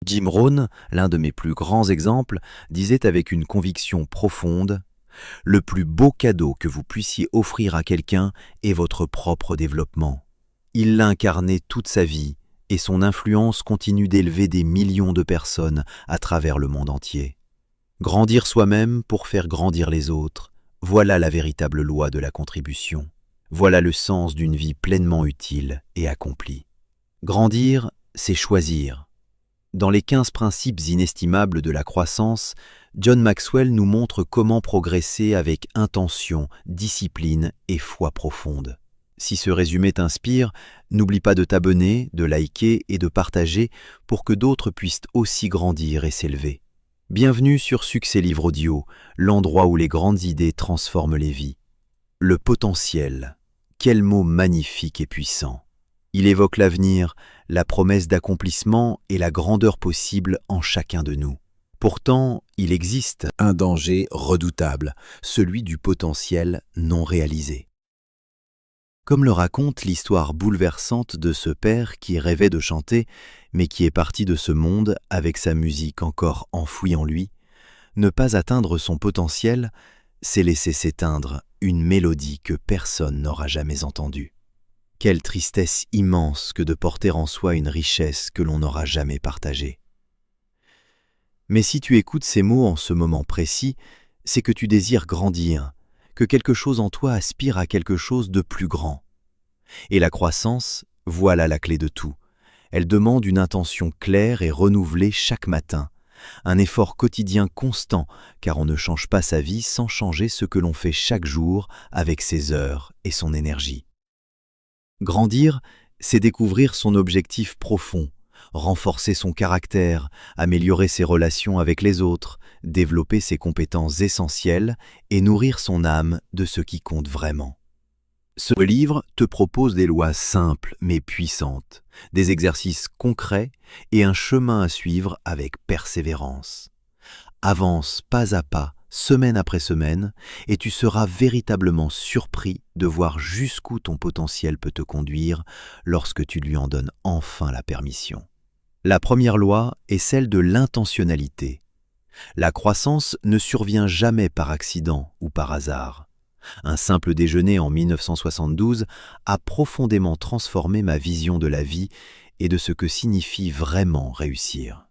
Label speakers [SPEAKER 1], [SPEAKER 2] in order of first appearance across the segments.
[SPEAKER 1] Jim Rohn, l'un de mes plus grands exemples, disait avec une conviction profonde: le plus beau cadeau que vous puissiez offrir à quelqu'un est votre propre développement. Il l'a incarné toute sa vie et son influence continue d'élever des millions de personnes à travers le monde entier. Grandir soi-même pour faire grandir les autres, voilà la véritable loi de la contribution. Voilà le sens d'une vie pleinement utile et accomplie. Grandir, c'est choisir. Dans les 15 principes inestimables de la croissance, John Maxwell nous montre comment progresser avec intention, discipline et foi profonde. Si ce résumé t'inspire, n'oublie pas de t'abonner, de liker et de partager pour que d'autres puissent aussi grandir et s'élever. Bienvenue sur Succès Livre Audio, l'endroit où les grandes idées transforment les vies. Le potentiel, quel mot magnifique et puissant. Il évoque l'avenir, la promesse d'accomplissement et la grandeur possible en chacun de nous. Pourtant, il existe un danger redoutable, celui du potentiel non réalisé. Comme le raconte l'histoire bouleversante de ce père qui rêvait de chanter, mais qui est parti de ce monde avec sa musique encore enfouie en lui, ne pas atteindre son potentiel, c'est laisser s'éteindre une mélodie que personne n'aura jamais entendue. Quelle tristesse immense que de porter en soi une richesse que l'on n'aura jamais partagée. Mais si tu écoutes ces mots en ce moment précis, c'est que tu désires grandir, que quelque chose en toi aspire à quelque chose de plus grand. Et la croissance, voilà la clé de tout. Elle demande une intention claire et renouvelée chaque matin, un effort quotidien constant, car on ne change pas sa vie sans changer ce que l'on fait chaque jour avec ses heures et son énergie. Grandir, c'est découvrir son objectif profond, renforcer son caractère, améliorer ses relations avec les autres, développer ses compétences essentielles et nourrir son âme de ce qui compte vraiment. Ce livre te propose des lois simples mais puissantes, des exercices concrets et un chemin à suivre avec persévérance. Avance pas à pas, semaine après semaine, et tu seras véritablement surpris de voir jusqu'où ton potentiel peut te conduire lorsque tu lui en donnes enfin la permission. La première loi est celle de l'intentionnalité. La croissance ne survient jamais par accident ou par hasard. Un simple déjeuner en 1972 a profondément transformé ma vision de la vie et de ce que signifie vraiment réussir.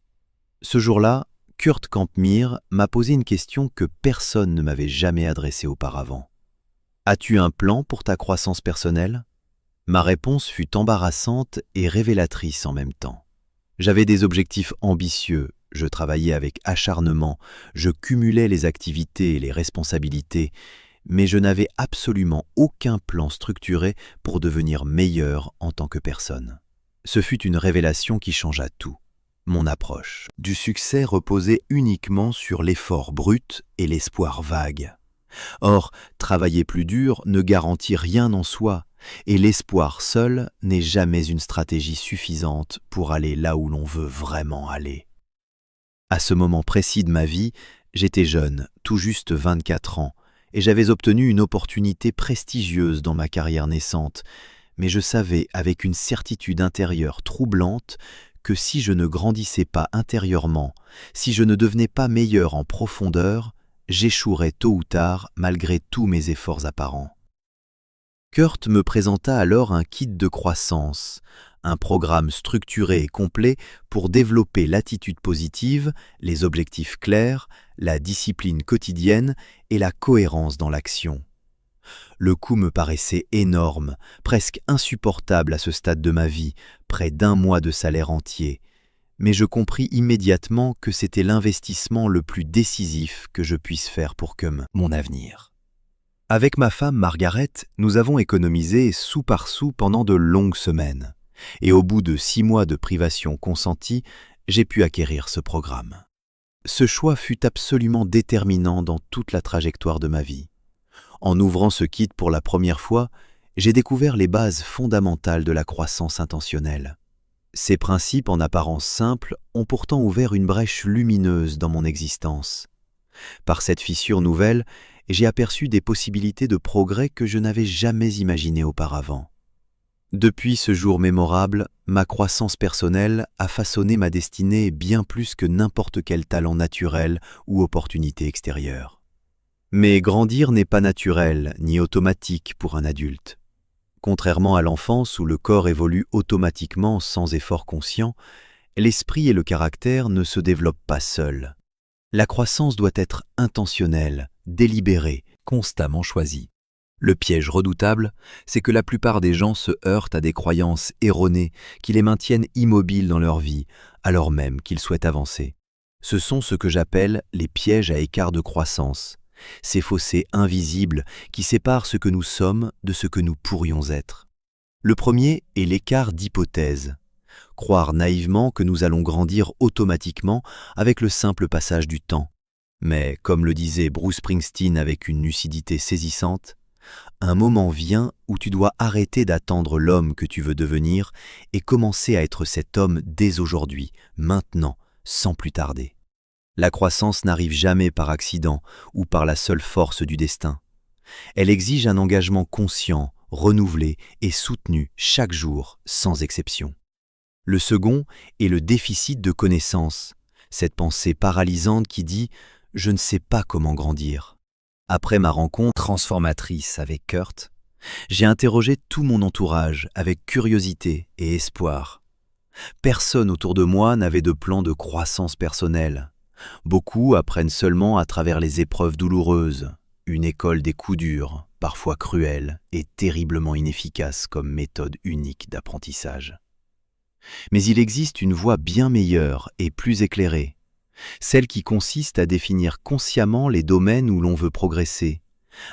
[SPEAKER 1] Ce jour-là, Kurt Campmere m'a posé une question que personne ne m'avait jamais adressée auparavant. As-tu un plan pour ta croissance personnelle ? Ma réponse fut embarrassante et révélatrice en même temps. J'avais des objectifs ambitieux, je travaillais avec acharnement, je cumulais les activités et les responsabilités, mais je n'avais absolument aucun plan structuré pour devenir meilleur en tant que personne. Ce fut une révélation qui changea tout. Mon approche du succès reposait uniquement sur l'effort brut et l'espoir vague. Or, travailler plus dur ne garantit rien en soi, et l'espoir seul n'est jamais une stratégie suffisante pour aller là où l'on veut vraiment aller. À ce moment précis de ma vie, j'étais jeune, tout juste 24 ans, et j'avais obtenu une opportunité prestigieuse dans ma carrière naissante, mais je savais avec une certitude intérieure troublante que si je ne grandissais pas intérieurement, si je ne devenais pas meilleur en profondeur, j'échouerais tôt ou tard malgré tous mes efforts apparents. Kurt me présenta alors un kit de croissance, un programme structuré et complet pour développer l'attitude positive, les objectifs clairs, la discipline quotidienne et la cohérence dans l'action. Le coût me paraissait énorme, presque insupportable à ce stade de ma vie, près d'1 mois de salaire entier, mais je compris immédiatement que c'était l'investissement le plus décisif que je puisse faire pour mon avenir. Avec ma femme Margaret, nous avons économisé sou par sou pendant de longues semaines, et au bout de 6 mois de privation consentie, j'ai pu acquérir ce programme. Ce choix fut absolument déterminant dans toute la trajectoire de ma vie. En ouvrant ce kit pour la première fois, j'ai découvert les bases fondamentales de la croissance intentionnelle. Ces principes en apparence simples ont pourtant ouvert une brèche lumineuse dans mon existence. Par cette fissure nouvelle, j'ai aperçu des possibilités de progrès que je n'avais jamais imaginées auparavant. Depuis ce jour mémorable, ma croissance personnelle a façonné ma destinée bien plus que n'importe quel talent naturel ou opportunité extérieure. Mais grandir n'est pas naturel ni automatique pour un adulte. Contrairement à l'enfance où le corps évolue automatiquement sans effort conscient, l'esprit et le caractère ne se développent pas seuls. La croissance doit être intentionnelle, délibérée, constamment choisie. Le piège redoutable, c'est que la plupart des gens se heurtent à des croyances erronées qui les maintiennent immobiles dans leur vie, alors même qu'ils souhaitent avancer. Ce sont ce que j'appelle les pièges à écart de croissance, ces fossés invisibles qui séparent ce que nous sommes de ce que nous pourrions être. Le premier est l'écart d'hypothèse. Croire naïvement que nous allons grandir automatiquement avec le simple passage du temps. Mais, comme le disait Bruce Springsteen avec une lucidité saisissante, un moment vient où tu dois arrêter d'attendre l'homme que tu veux devenir et commencer à être cet homme dès aujourd'hui, maintenant, sans plus tarder. La croissance n'arrive jamais par accident ou par la seule force du destin. Elle exige un engagement conscient, renouvelé et soutenu chaque jour, sans exception. Le second est le déficit de connaissance, cette pensée paralysante qui dit « je ne sais pas comment grandir ». Après ma rencontre transformatrice avec Kurt, j'ai interrogé tout mon entourage avec curiosité et espoir. Personne autour de moi n'avait de plan de croissance personnelle. Beaucoup apprennent seulement à travers les épreuves douloureuses, une école des coups durs, parfois cruelle et terriblement inefficace comme méthode unique d'apprentissage. Mais il existe une voie bien meilleure et plus éclairée, celle qui consiste à définir consciemment les domaines où l'on veut progresser,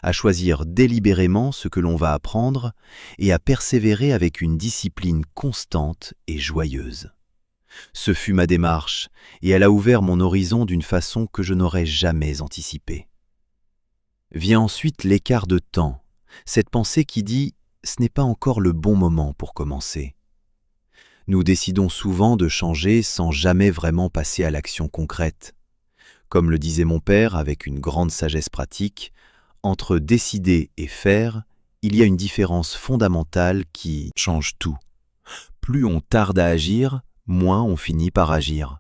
[SPEAKER 1] à choisir délibérément ce que l'on va apprendre et à persévérer avec une discipline constante et joyeuse. Ce fut ma démarche et elle a ouvert mon horizon d'une façon que je n'aurais jamais anticipée. Vient ensuite l'écart de temps, cette pensée qui dit « ce n'est pas encore le bon moment pour commencer ». Nous décidons souvent de changer sans jamais vraiment passer à l'action concrète. Comme le disait mon père avec une grande sagesse pratique, entre décider et faire, il y a une différence fondamentale qui change tout. Plus on tarde à agir, moins on finit par agir.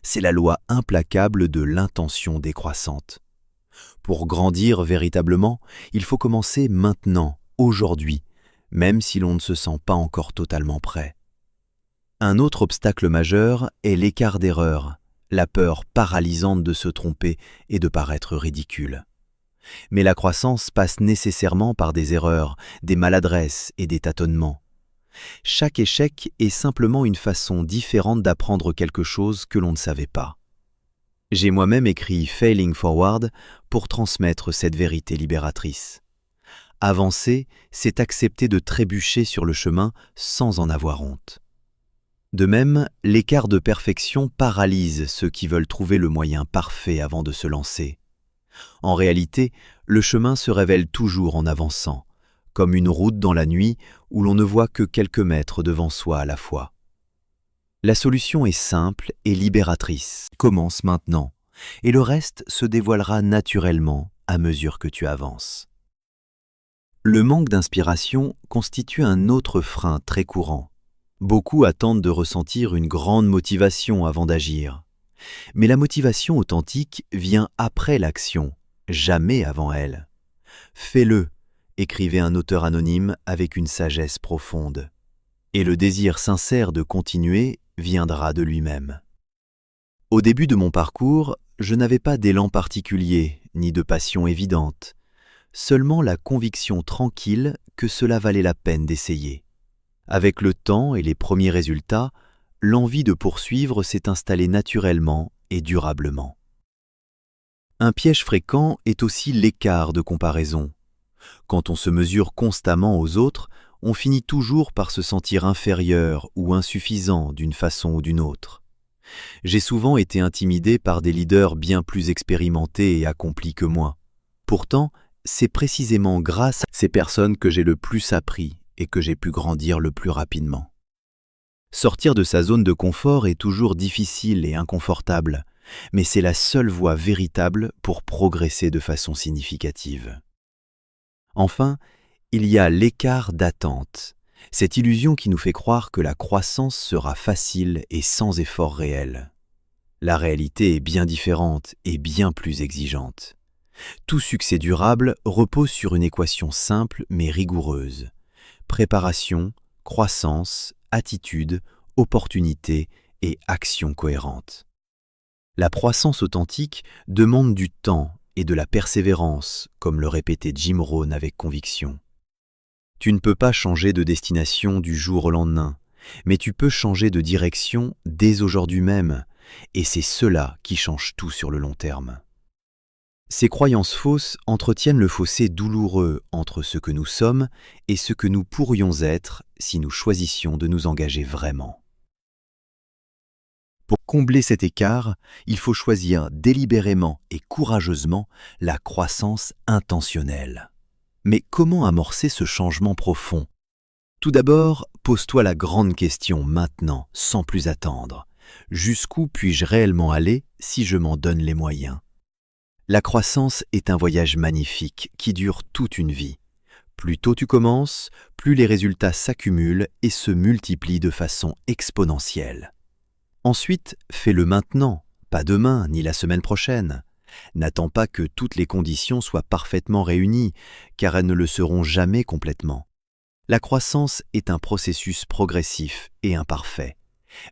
[SPEAKER 1] C'est la loi implacable de l'intention décroissante. Pour grandir véritablement, il faut commencer maintenant, aujourd'hui, même si l'on ne se sent pas encore totalement prêt. Un autre obstacle majeur est l'écart d'erreur, la peur paralysante de se tromper et de paraître ridicule. Mais la croissance passe nécessairement par des erreurs, des maladresses et des tâtonnements. Chaque échec est simplement une façon différente d'apprendre quelque chose que l'on ne savait pas. J'ai moi-même écrit Failing Forward pour transmettre cette vérité libératrice. Avancer, c'est accepter de trébucher sur le chemin sans en avoir honte. De même, l'écart de perfection paralyse ceux qui veulent trouver le moyen parfait avant de se lancer. En réalité, le chemin se révèle toujours en avançant, comme une route dans la nuit où l'on ne voit que quelques mètres devant soi à la fois. La solution est simple et libératrice. Commence maintenant, et le reste se dévoilera naturellement à mesure que tu avances. Le manque d'inspiration constitue un autre frein très courant. Beaucoup attendent de ressentir une grande motivation avant d'agir. Mais la motivation authentique vient après l'action, jamais avant elle. Fais-le, écrivait un auteur anonyme avec une sagesse profonde. Et le désir sincère de continuer viendra de lui-même. Au début de mon parcours, je n'avais pas d'élan particulier, ni de passion évidente, seulement la conviction tranquille que cela valait la peine d'essayer. Avec le temps et les premiers résultats, l'envie de poursuivre s'est installée naturellement et durablement. Un piège fréquent est aussi l'écart de comparaison. Quand on se mesure constamment aux autres, on finit toujours par se sentir inférieur ou insuffisant d'une façon ou d'une autre. J'ai souvent été intimidé par des leaders bien plus expérimentés et accomplis que moi. Pourtant, c'est précisément grâce à ces personnes que j'ai le plus appris et que j'ai pu grandir le plus rapidement. Sortir de sa zone de confort est toujours difficile et inconfortable, mais c'est la seule voie véritable pour progresser de façon significative. Enfin, il y a l'écart d'attente, Cette illusion qui nous fait croire que la croissance sera facile et sans effort réel. La réalité est bien différente et bien plus exigeante. Tout succès durable repose sur une équation simple mais rigoureuse. Préparation, croissance, attitude, opportunité et action cohérente. La croissance authentique demande du temps et de la persévérance, comme le répétait Jim Rohn avec conviction. Tu ne peux pas changer de destination du jour au lendemain, mais tu peux changer de direction dès aujourd'hui même, et c'est cela qui change tout sur le long terme. Ces croyances fausses entretiennent le fossé douloureux entre ce que nous sommes et ce que nous pourrions être si nous choisissions de nous engager vraiment. Pour combler cet écart, il faut choisir délibérément et courageusement la croissance intentionnelle. Mais comment amorcer ce changement profond? Tout d'abord, pose-toi la grande question maintenant, sans plus attendre. Jusqu'où puis-je réellement aller si je m'en donne les moyens? La croissance est un voyage magnifique qui dure toute une vie. Plus tôt tu commences, plus les résultats s'accumulent et se multiplient de façon exponentielle. Ensuite, fais-le maintenant, pas demain ni la semaine prochaine. N'attends pas que toutes les conditions soient parfaitement réunies, car elles ne le seront jamais complètement. La croissance est un processus progressif et imparfait,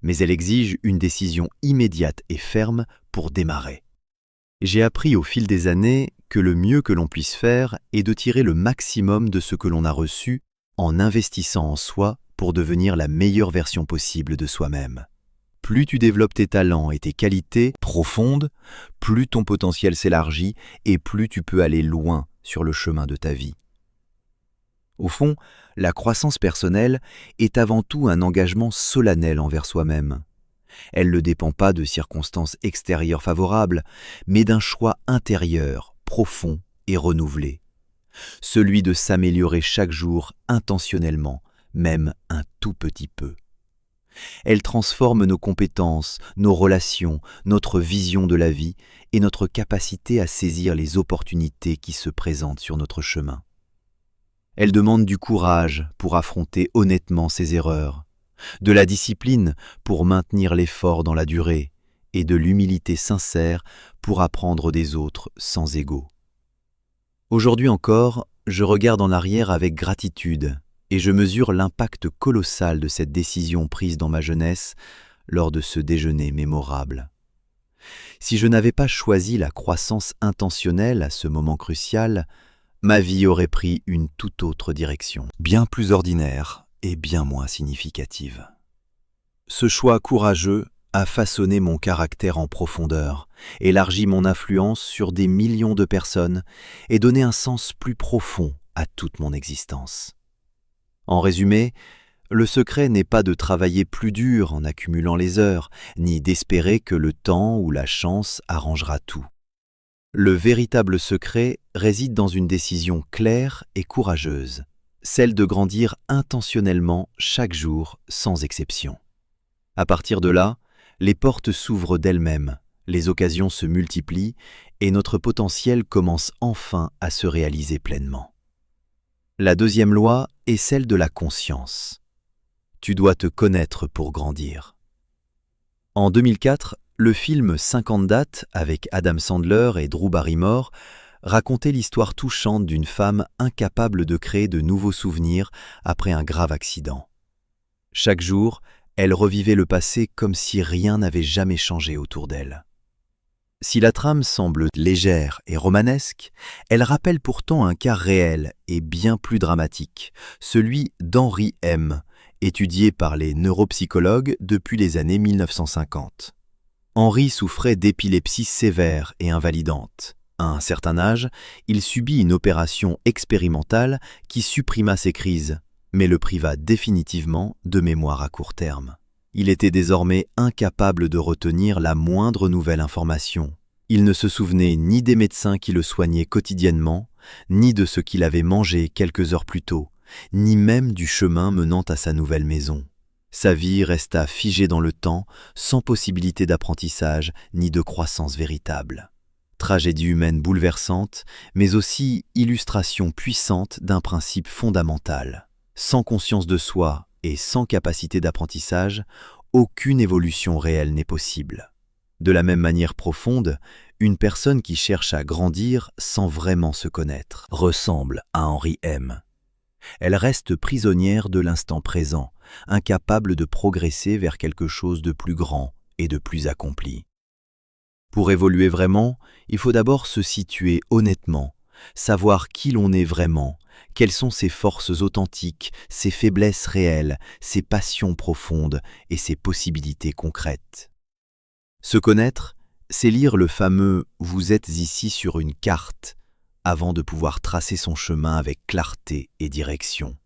[SPEAKER 1] mais elle exige une décision immédiate et ferme pour démarrer. J'ai appris au fil des années que le mieux que l'on puisse faire est de tirer le maximum de ce que l'on a reçu en investissant en soi pour devenir la meilleure version possible de soi-même. Plus tu développes tes talents et tes qualités profondes, plus ton potentiel s'élargit et plus tu peux aller loin sur le chemin de ta vie. Au fond, la croissance personnelle est avant tout un engagement solennel envers soi-même. Elle ne dépend pas de circonstances extérieures favorables, mais d'un choix intérieur, profond et renouvelé. Celui de s'améliorer chaque jour intentionnellement, même un tout petit peu. Elle transforme nos compétences, nos relations, notre vision de la vie et notre capacité à saisir les opportunités qui se présentent sur notre chemin. Elle demande du courage pour affronter honnêtement ses erreurs, de la discipline pour maintenir l'effort dans la durée et de l'humilité sincère pour apprendre des autres sans ego. Aujourd'hui encore, je regarde en arrière avec gratitude et je mesure l'impact colossal de cette décision prise dans ma jeunesse lors de ce déjeuner mémorable. Si je n'avais pas choisi la croissance intentionnelle à ce moment crucial, ma vie aurait pris une toute autre direction, bien plus ordinaire et bien moins significative. Ce choix courageux a façonné mon caractère en profondeur, élargi mon influence sur des millions de personnes et donné un sens plus profond à toute mon existence. En résumé, le secret n'est pas de travailler plus dur en accumulant les heures, ni d'espérer que le temps ou la chance arrangera tout. Le véritable secret réside dans une décision claire et courageuse, celle de grandir intentionnellement chaque jour sans exception. À partir de là, les portes s'ouvrent d'elles-mêmes, les occasions se multiplient et notre potentiel commence enfin à se réaliser pleinement. La deuxième loi est celle de la conscience. Tu dois te connaître pour grandir. En 2004, le film 50 dates avec Adam Sandler et Drew Barrymore racontait l'histoire touchante d'une femme incapable de créer de nouveaux souvenirs après un grave accident. Chaque jour, elle revivait le passé comme si rien n'avait jamais changé autour d'elle. Si la trame semble légère et romanesque, elle rappelle pourtant un cas réel et bien plus dramatique, celui d'Henry M., étudié par les neuropsychologues depuis les années 1950. Henry souffrait d'épilepsie sévère et invalidante. À un certain âge, il subit une opération expérimentale qui supprima ses crises, mais le priva définitivement de mémoire à court terme. Il était désormais incapable de retenir la moindre nouvelle information. Il ne se souvenait ni des médecins qui le soignaient quotidiennement, ni de ce qu'il avait mangé quelques heures plus tôt, ni même du chemin menant à sa nouvelle maison. Sa vie resta figée dans le temps, sans possibilité d'apprentissage ni de croissance véritable. Tragédie humaine bouleversante, mais aussi illustration puissante d'un principe fondamental. Sans conscience de soi et sans capacité d'apprentissage, aucune évolution réelle n'est possible. De la même manière profonde, une personne qui cherche à grandir sans vraiment se connaître ressemble à Henri M. Elle reste prisonnière de l'instant présent, incapable de progresser vers quelque chose de plus grand et de plus accompli. Pour évoluer vraiment, il faut d'abord se situer honnêtement, savoir qui l'on est vraiment, quelles sont ses forces authentiques, ses faiblesses réelles, ses passions profondes et ses possibilités concrètes. Se connaître, c'est lire le fameux « Vous êtes ici sur une carte » avant de pouvoir tracer son chemin avec clarté et direction.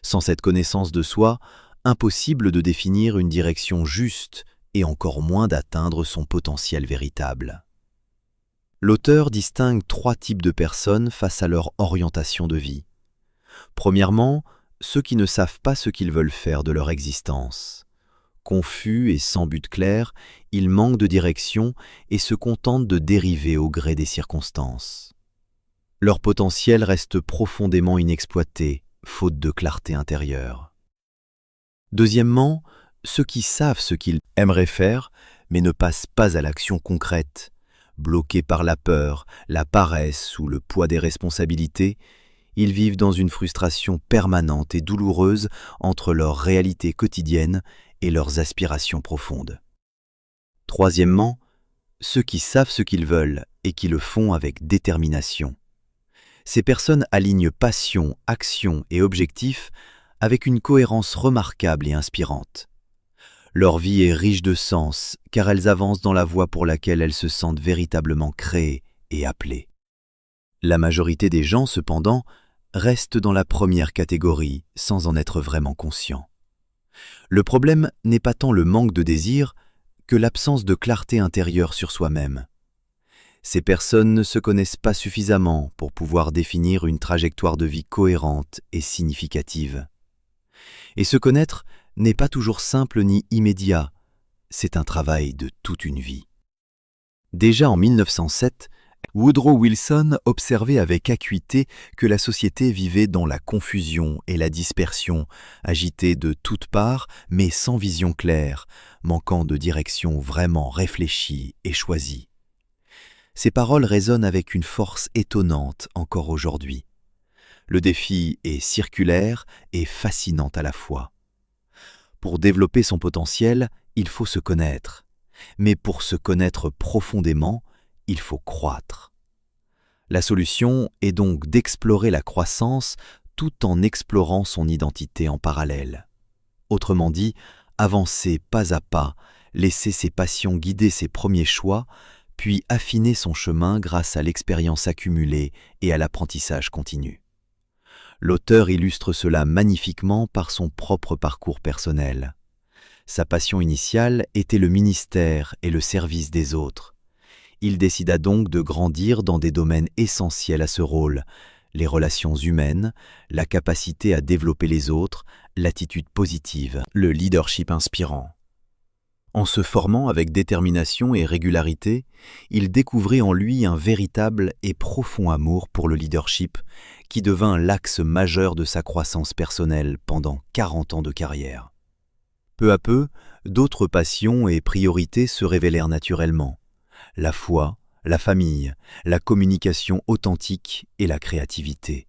[SPEAKER 1] Sans cette connaissance de soi, impossible de définir une direction juste et encore moins d'atteindre son potentiel véritable. L'auteur distingue 3 types de personnes face à leur orientation de vie. Premièrement, ceux qui ne savent pas ce qu'ils veulent faire de leur existence. Confus et sans but clair, ils manquent de direction et se contentent de dériver au gré des circonstances. Leur potentiel reste profondément inexploité, faute de clarté intérieure. Deuxièmement, ceux qui savent ce qu'ils aimeraient faire, mais ne passent pas à l'action concrète. Bloqués par la peur, la paresse ou le poids des responsabilités, ils vivent dans une frustration permanente et douloureuse entre leur réalité quotidienne et leurs aspirations profondes. Troisièmement, ceux qui savent ce qu'ils veulent et qui le font avec détermination. Ces personnes alignent passion, action et objectifs avec une cohérence remarquable et inspirante. Leur vie est riche de sens, car elles avancent dans la voie pour laquelle elles se sentent véritablement créées et appelées. La majorité des gens, cependant, restent dans la première catégorie, sans en être vraiment conscients. Le problème n'est pas tant le manque de désir que l'absence de clarté intérieure sur soi-même. Ces personnes ne se connaissent pas suffisamment pour pouvoir définir une trajectoire de vie cohérente et significative. Et se connaître n'est pas toujours simple ni immédiat, c'est un travail de toute une vie. Déjà en 1907, Woodrow Wilson observait avec acuité que la société vivait dans la confusion et la dispersion, agitée de toutes parts mais sans vision claire, manquant de direction vraiment réfléchie et choisie. Ces paroles résonnent avec une force étonnante encore aujourd'hui. Le défi est circulaire et fascinant à la fois. Pour développer son potentiel, il faut se connaître. Mais pour se connaître profondément, il faut croître. La solution est donc d'explorer la croissance tout en explorant son identité en parallèle. Autrement dit, avancer pas à pas, laisser ses passions guider ses premiers choix, puis affiner son chemin grâce à l'expérience accumulée et à l'apprentissage continu. L'auteur illustre cela magnifiquement par son propre parcours personnel. Sa passion initiale était le ministère et le service des autres. Il décida donc de grandir dans des domaines essentiels à ce rôle, les relations humaines, la capacité à développer les autres, l'attitude positive, le leadership inspirant. En se formant avec détermination et régularité, il découvrit en lui un véritable et profond amour pour le leadership qui devint l'axe majeur de sa croissance personnelle pendant 40 ans de carrière. Peu à peu, d'autres passions et priorités se révélèrent naturellement. La foi, la famille, la communication authentique et la créativité.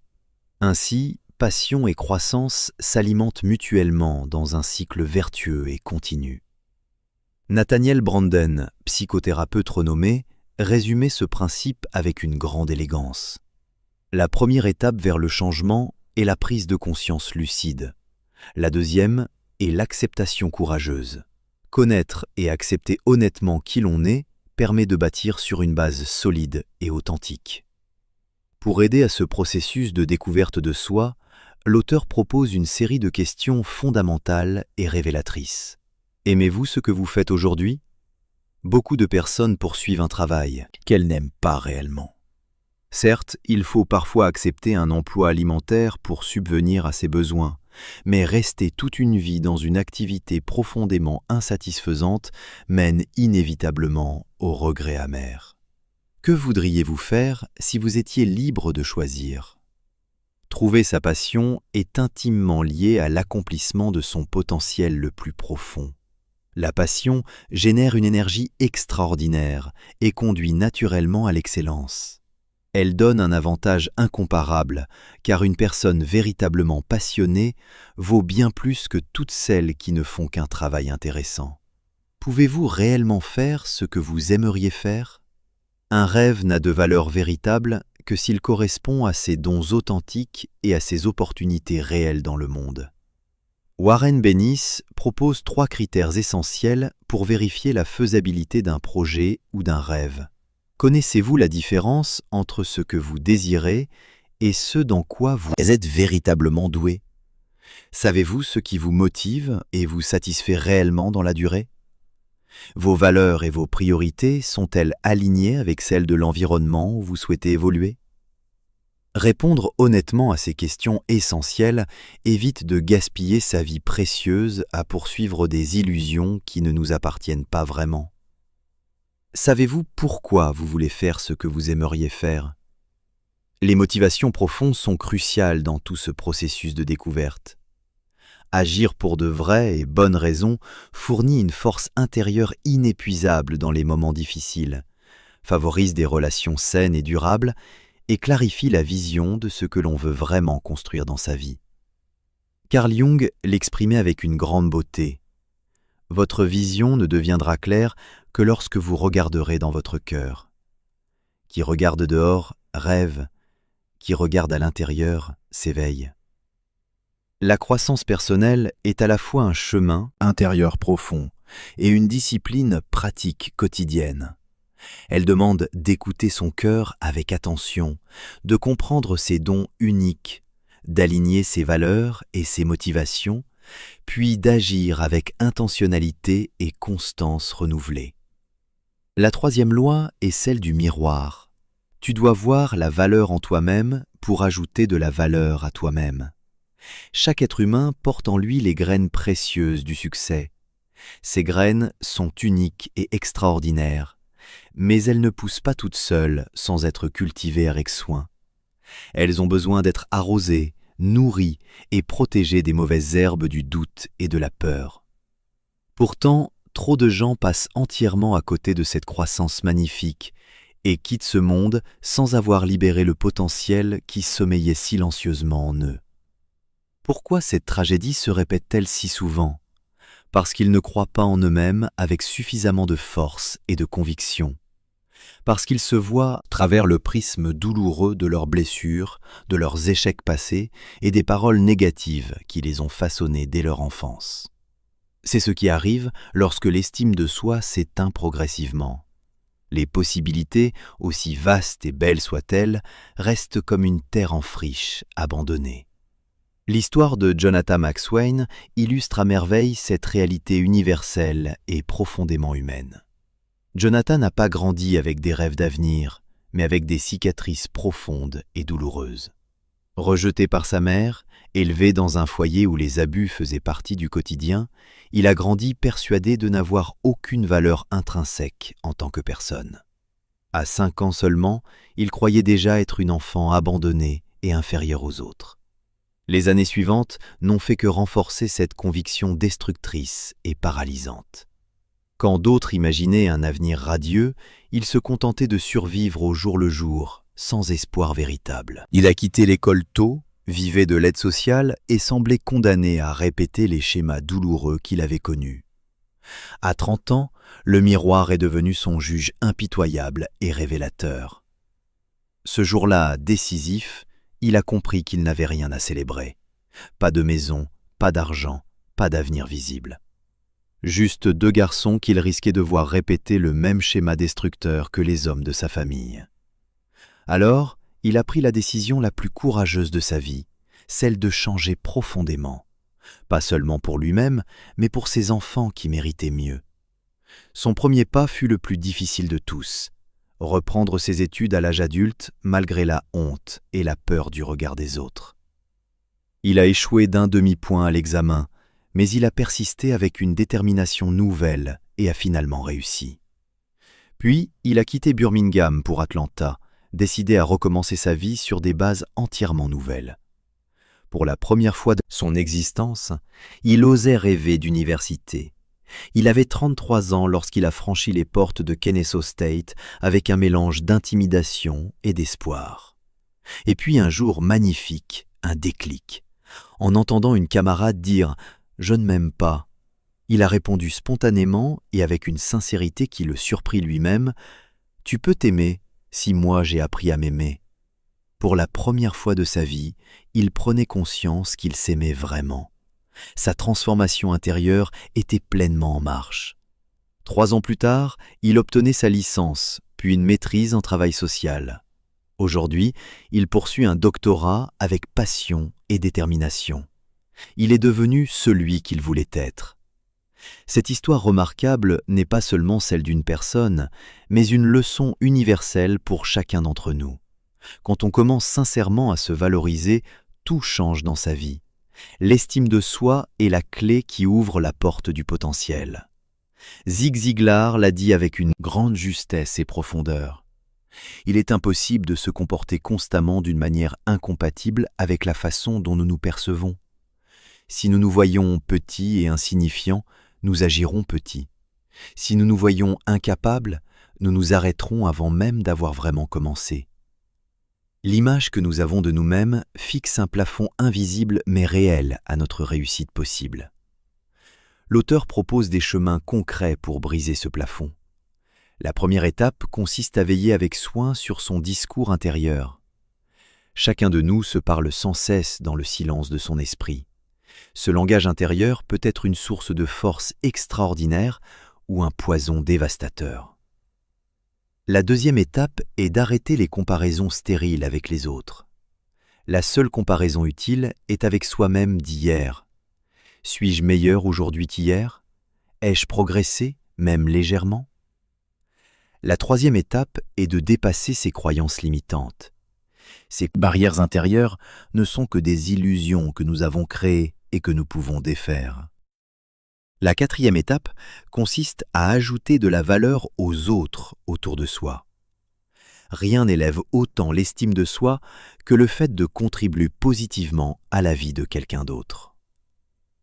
[SPEAKER 1] Ainsi, passion et croissance s'alimentent mutuellement dans un cycle vertueux et continu. Nathaniel Branden, psychothérapeute renommé, résumait ce principe avec une grande élégance. La première étape vers le changement est la prise de conscience lucide. La deuxième est l'acceptation courageuse. Connaître et accepter honnêtement qui l'on est permet de bâtir sur une base solide et authentique. Pour aider à ce processus de découverte de soi, l'auteur propose une série de questions fondamentales et révélatrices. Aimez-vous ce que vous faites aujourd'hui ? Beaucoup de personnes poursuivent un travail qu'elles n'aiment pas réellement. Certes, il faut parfois accepter un emploi alimentaire pour subvenir à ses besoins, mais rester toute une vie dans une activité profondément insatisfaisante mène inévitablement au regret amer. Que voudriez-vous faire si vous étiez libre de choisir ? Trouver sa passion est intimement lié à l'accomplissement de son potentiel le plus profond. La passion génère une énergie extraordinaire et conduit naturellement à l'excellence. Elle donne un avantage incomparable, car une personne véritablement passionnée vaut bien plus que toutes celles qui ne font qu'un travail intéressant. Pouvez-vous réellement faire ce que vous aimeriez faire? Un rêve n'a de valeur véritable que s'il correspond à ses dons authentiques et à ses opportunités réelles dans le monde. Warren Bennis propose 3 critères essentiels pour vérifier la faisabilité d'un projet ou d'un rêve. Connaissez-vous la différence entre ce que vous désirez et ce dans quoi vous êtes véritablement doué? Savez-vous ce qui vous motive et vous satisfait réellement dans la durée? Vos valeurs et vos priorités sont-elles alignées avec celles de l'environnement où vous souhaitez évoluer? Répondre honnêtement à ces questions essentielles évite de gaspiller sa vie précieuse à poursuivre des illusions qui ne nous appartiennent pas vraiment. Savez-vous pourquoi vous voulez faire ce que vous aimeriez faire? Les motivations profondes sont cruciales dans tout ce processus de découverte. Agir pour de vraies et bonnes raisons fournit une force intérieure inépuisable dans les moments difficiles, favorise des relations saines et durables et clarifie la vision de ce que l'on veut vraiment construire dans sa vie. Carl Jung l'exprimait avec une grande beauté. Votre vision ne deviendra claire que lorsque vous regarderez dans votre cœur. Qui regarde dehors rêve, qui regarde à l'intérieur s'éveille. La croissance personnelle est à la fois un chemin intérieur profond et une discipline pratique quotidienne. Elle demande d'écouter son cœur avec attention, de comprendre ses dons uniques, d'aligner ses valeurs et ses motivations, puis d'agir avec intentionnalité et constance renouvelée. La 3e loi est celle du miroir. Tu dois voir la valeur en toi-même pour ajouter de la valeur à toi-même. Chaque être humain porte en lui les graines précieuses du succès. Ces graines sont uniques et extraordinaires, mais elles ne poussent pas toutes seules sans être cultivées avec soin. Elles ont besoin d'être arrosées, nourries et protégées des mauvaises herbes du doute et de la peur. Pourtant, trop de gens passent entièrement à côté de cette croissance magnifique et quittent ce monde sans avoir libéré le potentiel qui sommeillait silencieusement en eux. Pourquoi cette tragédie se répète-t-elle si souvent? Parce qu'ils ne croient pas en eux-mêmes avec suffisamment de force et de conviction. Parce qu'ils se voient à travers le prisme douloureux de leurs blessures, de leurs échecs passés et des paroles négatives qui les ont façonnés dès leur enfance. C'est ce qui arrive lorsque l'estime de soi s'éteint progressivement. Les possibilités, aussi vastes et belles soient-elles, restent comme une terre en friche, abandonnée. L'histoire de Jonathan McSwain illustre à merveille cette réalité universelle et profondément humaine. Jonathan n'a pas grandi avec des rêves d'avenir, mais avec des cicatrices profondes et douloureuses. Rejeté par sa mère, élevé dans un foyer où les abus faisaient partie du quotidien, il a grandi persuadé de n'avoir aucune valeur intrinsèque en tant que personne. À 5 ans seulement, il croyait déjà être une enfant abandonnée et inférieure aux autres. Les années suivantes n'ont fait que renforcer cette conviction destructrice et paralysante. Quand d'autres imaginaient un avenir radieux, il se contentait de survivre au jour le jour, sans espoir véritable. Il a quitté l'école tôt, vivait de l'aide sociale et semblait condamné à répéter les schémas douloureux qu'il avait connus. À 30 ans, le miroir est devenu son juge impitoyable et révélateur. Ce jour-là décisif, il a compris qu'il n'avait rien à célébrer. Pas de maison, pas d'argent, pas d'avenir visible. Juste 2 garçons qu'il risquait de voir répéter le même schéma destructeur que les hommes de sa famille. Alors, il a pris la décision la plus courageuse de sa vie, celle de changer profondément. Pas seulement pour lui-même, mais pour ses enfants qui méritaient mieux. Son premier pas fut le plus difficile de tous. Reprendre ses études à l'âge adulte malgré la honte et la peur du regard des autres. Il a échoué d'1 demi-point à l'examen, mais il a persisté avec une détermination nouvelle et a finalement réussi. Puis, il a quitté Birmingham pour Atlanta, décidé à recommencer sa vie sur des bases entièrement nouvelles. Pour la première fois de son existence, il osait rêver d'université. Il avait 33 ans lorsqu'il a franchi les portes de Kennesaw State avec un mélange d'intimidation et d'espoir. Et puis un jour magnifique, un déclic. En entendant une camarade dire « Je ne m'aime pas », il a répondu spontanément et avec une sincérité qui le surprit lui-même « Tu peux t'aimer si moi j'ai appris à m'aimer ». Pour la première fois de sa vie, il prenait conscience qu'il s'aimait vraiment. Sa transformation intérieure était pleinement en marche. 3 ans plus tard, il obtenait sa licence, puis une maîtrise en travail social. Aujourd'hui, il poursuit un doctorat avec passion et détermination. Il est devenu celui qu'il voulait être. Cette histoire remarquable n'est pas seulement celle d'une personne, mais une leçon universelle pour chacun d'entre nous. Quand on commence sincèrement à se valoriser, tout change dans sa vie. L'estime de soi est la clé qui ouvre la porte du potentiel. Zig Ziglar l'a dit avec une grande justesse et profondeur. Il est impossible de se comporter constamment d'une manière incompatible avec la façon dont nous nous percevons. Si nous nous voyons petits et insignifiants, nous agirons petits. Si nous nous voyons incapables, nous nous arrêterons avant même d'avoir vraiment commencé. L'image que nous avons de nous-mêmes fixe un plafond invisible mais réel à notre réussite possible. L'auteur propose des chemins concrets pour briser ce plafond. La première étape consiste à veiller avec soin sur son discours intérieur. Chacun de nous se parle sans cesse dans le silence de son esprit. Ce langage intérieur peut être une source de force extraordinaire ou un poison dévastateur. La deuxième étape est d'arrêter les comparaisons stériles avec les autres. La seule comparaison utile est avec soi-même d'hier. Suis-je meilleur aujourd'hui qu'hier? Ai-je progressé, même légèrement? La troisième étape est de dépasser ses croyances limitantes. Ces barrières intérieures ne sont que des illusions que nous avons créées et que nous pouvons défaire. La quatrième étape consiste à ajouter de la valeur aux autres autour de soi. Rien n'élève autant l'estime de soi que le fait de contribuer positivement à la vie de quelqu'un d'autre.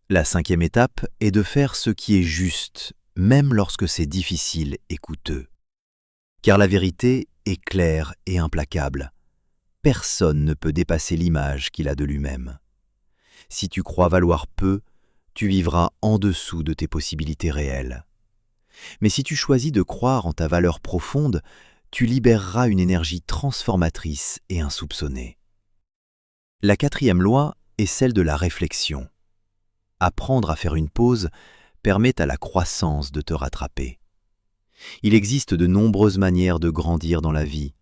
[SPEAKER 1] La cinquième étape est de faire ce qui est juste, même lorsque c'est difficile et coûteux. Car la vérité est claire et implacable. Personne ne peut dépasser l'image qu'il a de lui-même. Si tu crois valoir peu, tu vivras en dessous de tes possibilités réelles. Mais si tu choisis de croire en ta valeur profonde, tu libéreras une énergie transformatrice et insoupçonnée. La quatrième loi est celle de la réflexion. Apprendre à faire une pause permet à la croissance de te rattraper. Il existe de nombreuses manières de grandir dans la vie,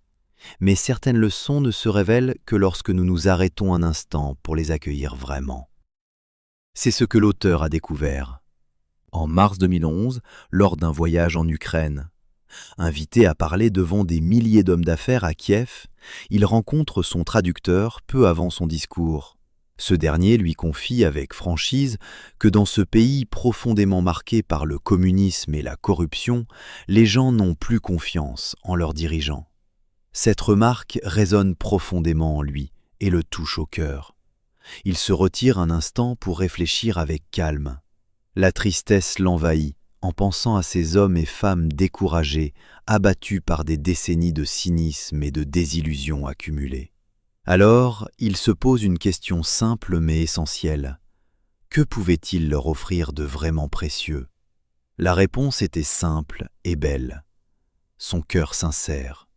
[SPEAKER 1] mais certaines leçons ne se révèlent que lorsque nous nous arrêtons un instant pour les accueillir vraiment. C'est ce que l'auteur a découvert. En mars 2011, lors d'un voyage en Ukraine, invité à parler devant des milliers d'hommes d'affaires à Kiev, il rencontre son traducteur peu avant son discours. Ce dernier lui confie avec franchise que dans ce pays profondément marqué par le communisme et la corruption, les gens n'ont plus confiance en leurs dirigeants. Cette remarque résonne profondément en lui et le touche au cœur. Il se retire un instant pour réfléchir avec calme. La tristesse l'envahit en pensant à ces hommes et femmes découragés, abattus par des décennies de cynisme et de désillusions accumulées. Alors, il se pose une question simple mais essentielle. Que pouvait-il leur offrir de vraiment précieux? La réponse était simple et belle. Son cœur sincère.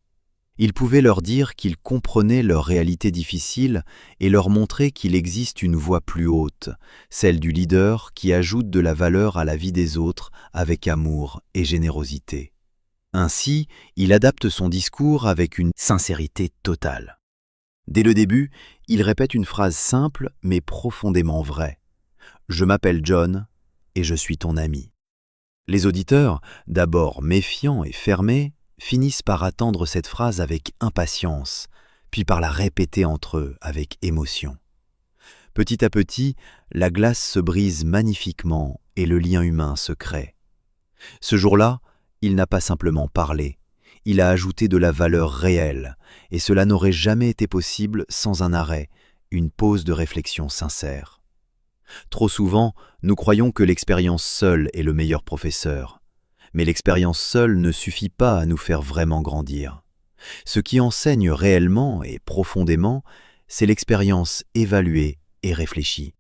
[SPEAKER 1] Il pouvait leur dire qu'il comprenait leur réalité difficile et leur montrer qu'il existe une voie plus haute, celle du leader qui ajoute de la valeur à la vie des autres avec amour et générosité. Ainsi, il adapte son discours avec une sincérité totale. Dès le début, il répète une phrase simple mais profondément vraie. « Je m'appelle John et je suis ton ami ». Les auditeurs, d'abord méfiants et fermés, finissent par attendre cette phrase avec impatience, puis par la répéter entre eux avec émotion. Petit à petit, la glace se brise magnifiquement et le lien humain se crée. Ce jour-là, il n'a pas simplement parlé, il a ajouté de la valeur réelle, et cela n'aurait jamais été possible sans un arrêt une pause de réflexion sincère. Trop souvent, nous croyons que l'expérience seule est le meilleur professeur. Mais l'expérience seule ne suffit pas à nous faire vraiment grandir. Ce qui enseigne réellement et profondément, c'est l'expérience évaluée et réfléchie.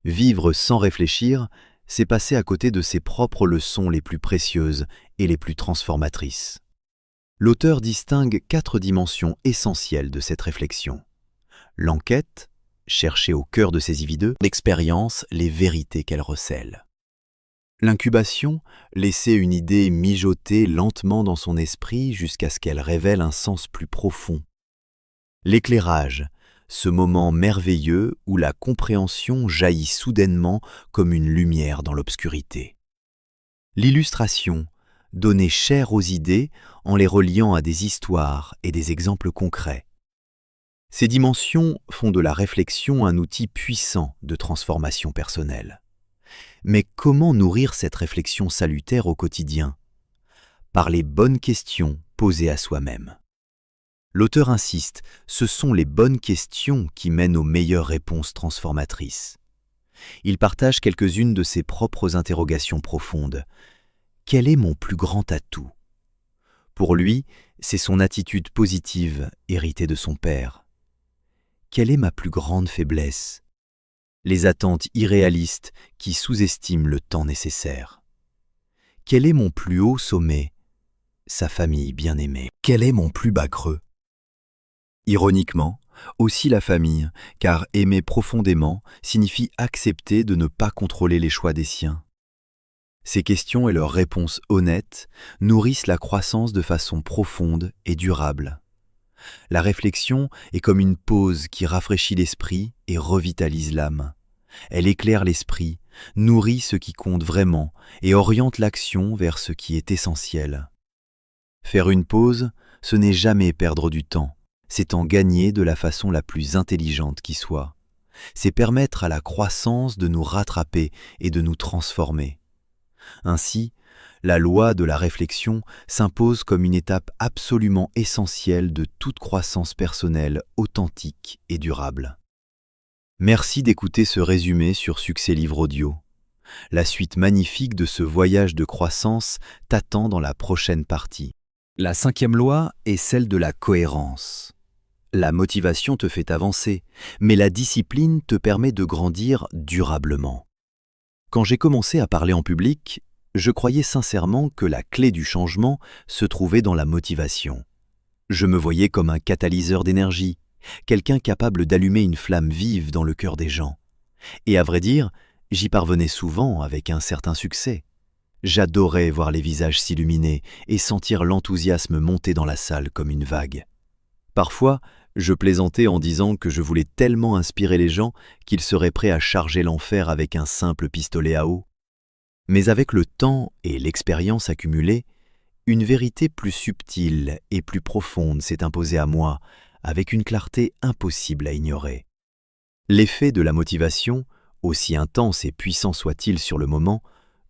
[SPEAKER 1] Vivre sans réfléchir, c'est passer à côté de ses propres leçons les plus précieuses et les plus transformatrices. L'auteur distingue 4 dimensions essentielles de cette réflexion. L'enquête, chercher au cœur de ces individus, l'expérience, les vérités qu'elle recèle. L'incubation, laisser une idée mijoter lentement dans son esprit jusqu'à ce qu'elle révèle un sens plus profond. L'éclairage, ce moment merveilleux où la compréhension jaillit soudainement comme une lumière dans l'obscurité. L'illustration, donner chair aux idées en les reliant à des histoires et des exemples concrets. Ces dimensions font de la réflexion un outil puissant de transformation personnelle. Mais comment nourrir cette réflexion salutaire au quotidien? Par les bonnes questions posées à soi-même. L'auteur insiste, ce sont les bonnes questions qui mènent aux meilleures réponses transformatrices. Il partage quelques-unes de ses propres interrogations profondes. Quel est mon plus grand atout? Pour lui, c'est son attitude positive héritée de son père. Quelle est ma plus grande faiblesse? Les attentes irréalistes qui sous-estiment le temps nécessaire. Quel est mon plus haut sommet? Sa famille bien-aimée. Quel est mon plus bas creux? Ironiquement, aussi la famille, car aimer profondément signifie accepter de ne pas contrôler les choix des siens. Ces questions et leurs réponses honnêtes nourrissent la croissance de façon profonde et durable. La réflexion est comme une pause qui rafraîchit l'esprit et revitalise l'âme. Elle éclaire l'esprit, nourrit ce qui compte vraiment et oriente l'action vers ce qui est essentiel. Faire une pause, ce n'est jamais perdre du temps, c'est en gagner de la façon la plus intelligente qui soit. C'est permettre à la croissance de nous rattraper et de nous transformer. Ainsi, la loi de la réflexion s'impose comme une étape absolument essentielle de toute croissance personnelle authentique et durable. Merci d'écouter ce résumé sur Succès Livre Audio. La suite magnifique de ce voyage de croissance t'attend dans la prochaine partie. La 5e loi est celle de la cohérence. La motivation te fait avancer, mais la discipline te permet de grandir durablement. Quand j'ai commencé à parler en public, je croyais sincèrement que la clé du changement se trouvait dans la motivation. Je me voyais comme un catalyseur d'énergie, quelqu'un capable d'allumer une flamme vive dans le cœur des gens. Et à vrai dire, j'y parvenais souvent avec un certain succès. J'adorais voir les visages s'illuminer et sentir l'enthousiasme monter dans la salle comme une vague. Parfois, je plaisantais en disant que je voulais tellement inspirer les gens qu'ils seraient prêts à charger l'enfer avec un simple pistolet à eau. Mais avec le temps et l'expérience accumulée, une vérité plus subtile et plus profonde s'est imposée à moi, avec une clarté impossible à ignorer. L'effet de la motivation, aussi intense et puissant soit-il sur le moment,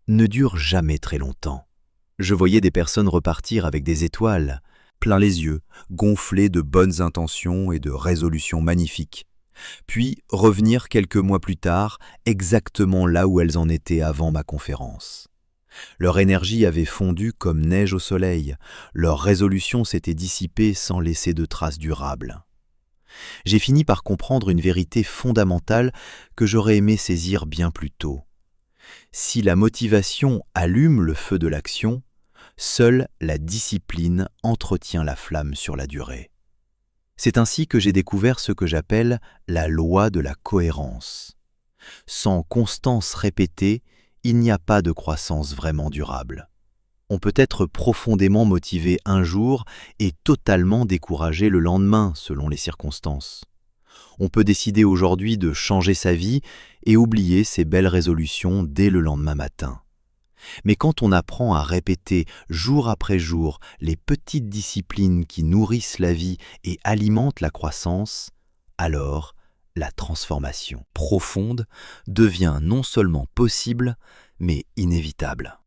[SPEAKER 1] ne dure jamais très longtemps. Je voyais des personnes repartir avec des étoiles, plein les yeux, gonflées de bonnes intentions et de résolutions magnifiques, puis revenir quelques mois plus tard, exactement là où elles en étaient avant ma conférence. Leur énergie avait fondu comme neige au soleil, leur résolution s'était dissipée sans laisser de traces durables. J'ai fini par comprendre une vérité fondamentale que j'aurais aimé saisir bien plus tôt. Si la motivation allume le feu de l'action, seule la discipline entretient la flamme sur la durée. C'est ainsi que j'ai découvert ce que j'appelle la loi de la cohérence. Sans constance répétée, il n'y a pas de croissance vraiment durable. On peut être profondément motivé un jour et totalement découragé le lendemain selon les circonstances. On peut décider aujourd'hui de changer sa vie et oublier ses belles résolutions dès le lendemain matin. Mais quand on apprend à répéter jour après jour les petites disciplines qui nourrissent la vie et alimentent la croissance, alors la transformation profonde devient non seulement possible, mais inévitable.